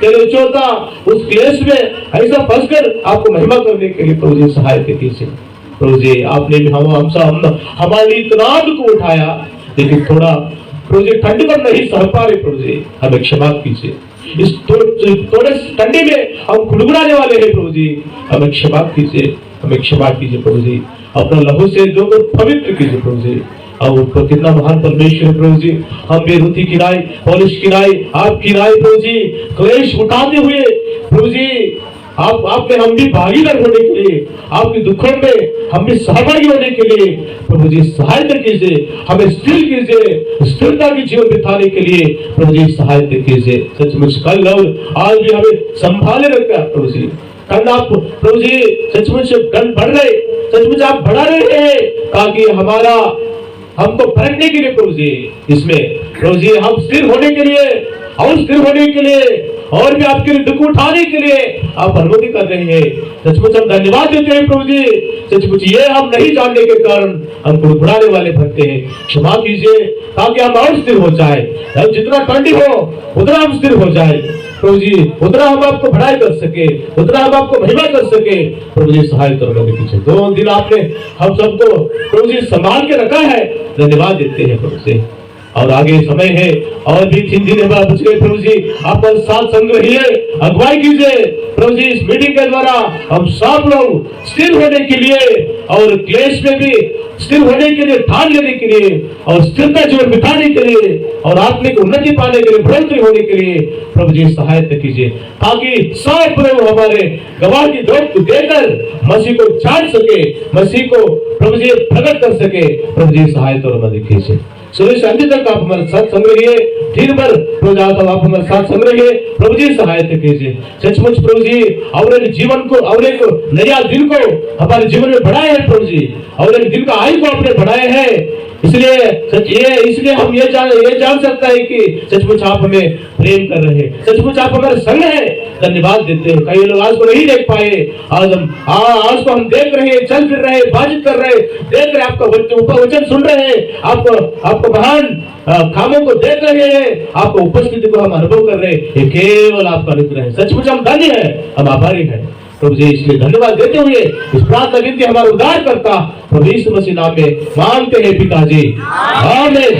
[SPEAKER 6] तेरे इच्छा उस क्लेश में ऐसा फंसकर आपको महिमा करने के लिए प्रभु जी सहायता कीजिए प्रभु जी। आपने भी हमारे लिए इतना दुख उठाया, लेकिन थोड़ा प्रभु जी ठंडी पर नहीं सह पा रहे प्रभु जी, हमें क्षमा कीजिए। इस थोड़े ठंडी में हम खुड़खुड़ाने वाले हैं प्रभु जी, हमें क्षमा कीजिए, हमें क्षमा कीजिए प्रभु जी। अपना लहू से जो पवित्र कीजिए प्रभु जी। और कितना महान परमेश्वर है प्रभु जी। हम बेरुती की राय, पौलुस की राय, आपकी राय प्रभु जी, क्लेश उठाते हुए प्रभु जी आपने हम भी भागीदार होने के लिए, आपके दुखों में हम भी सहभागी होने के लिए प्रभु जी सहायता कीजिए, हमें स्थिर कीजिए, स्थिरता की जीवन बिताने के लिए प्रभु जी सहायता कीजिए। सचमुच कल और आज भी हमें संभाले रखा प्रभु जी। ठंड आप प्रभु जी सचमुच ठंड बढ़ रहे, सचमुच आप बढ़ा रहे हैं ताकि हमको फरकने के लिए प्रभु जी, इसमें प्रभु जी हम स्थिर होने के लिए और स्थिर होने के लिए और भी आपके लिए दुख उठाने के लिए आप अनुमति कर रहे हैं। सचमुच हम धन्यवाद देते हैं प्रभु जी। सचमुच ये हम नहीं जानने के कारण हम कुड़कुड़ाने वाले बनते हैं, क्षमा कीजिए ताकि हम और स्थिर हो जाए। जितना ठंडी हो उतना हम स्थिर हो जाए प्रभु जी उतना हम आपको बढ़ाई कर सके, उतना हम आपको महिमा कर सके। प्रभु जी सहायता करने पीछे 2 दिन आपने हम सबको प्रभु जी संभाल के रखा है, धन्यवाद देते हैं प्रभु जी। और आगे समय है और भी 3 दिन बाद बच गए प्रभु जी, आप साथ संग रहिए, अगुवाई कीजिए प्रभु जी। इस मीटिंग के द्वारा हम सब लोग स्थिर होने के लिए और क्लेश में भी स्थिर होने के लिए, ठान लेने के लिए और स्थिरता जीवन बिताने के लिए और आत्मिक उन्नति पाने के लिए, बढ़ोतरी होने के लिए प्रभु जी सहायता कीजिए, ताकि सब प्रभु हमारे गवाह की दौड़ देकर मसीह को जान सके, मसीह को प्रभु जी प्रकट कर सके। प्रभु जी सहायता और मदद कीजिए। सुबह से अंत तक आप हमारे साथ संग रहिए, दिन भर प्रभु आप हमारे साथ संग रहिए, प्रभु जी सहायता कीजिए। सचमुच प्रभु जी और एक जीवन को और एक नया दिन को हमारे जीवन में बढ़ाए हैं प्रभु जी, और एक दिन का आयु को आपने बढ़ाए हैं। इसलिए हम ये जान सकता है कि सचमुच आप हमें प्रेम कर रहे हैं, सचमुच आप हमारे संग हैं। धन्यवाद देते हैं। कई लोग आज को नहीं देख पाए, आज को हम देख रहे हैं, चल फिर रहे, बातचीत कर रहे, देख रहे, आपका वचन सुन रहे हैं, आपको महान कामों को देख रहे हैं, आपको उपस्थिति को हम अनुभव कर रहे हैं। ये केवल आपका अनुग्रह है। सचमुच हम धन्य हैं, हम आभारी हैं प्रभु जी। इसलिए धन्यवाद देते हुए इस प्रार्थना विनती हमारा उद्धार करता प्रभु यीशु मसीह नाम में मांगते हैं पिताजी, आमीन।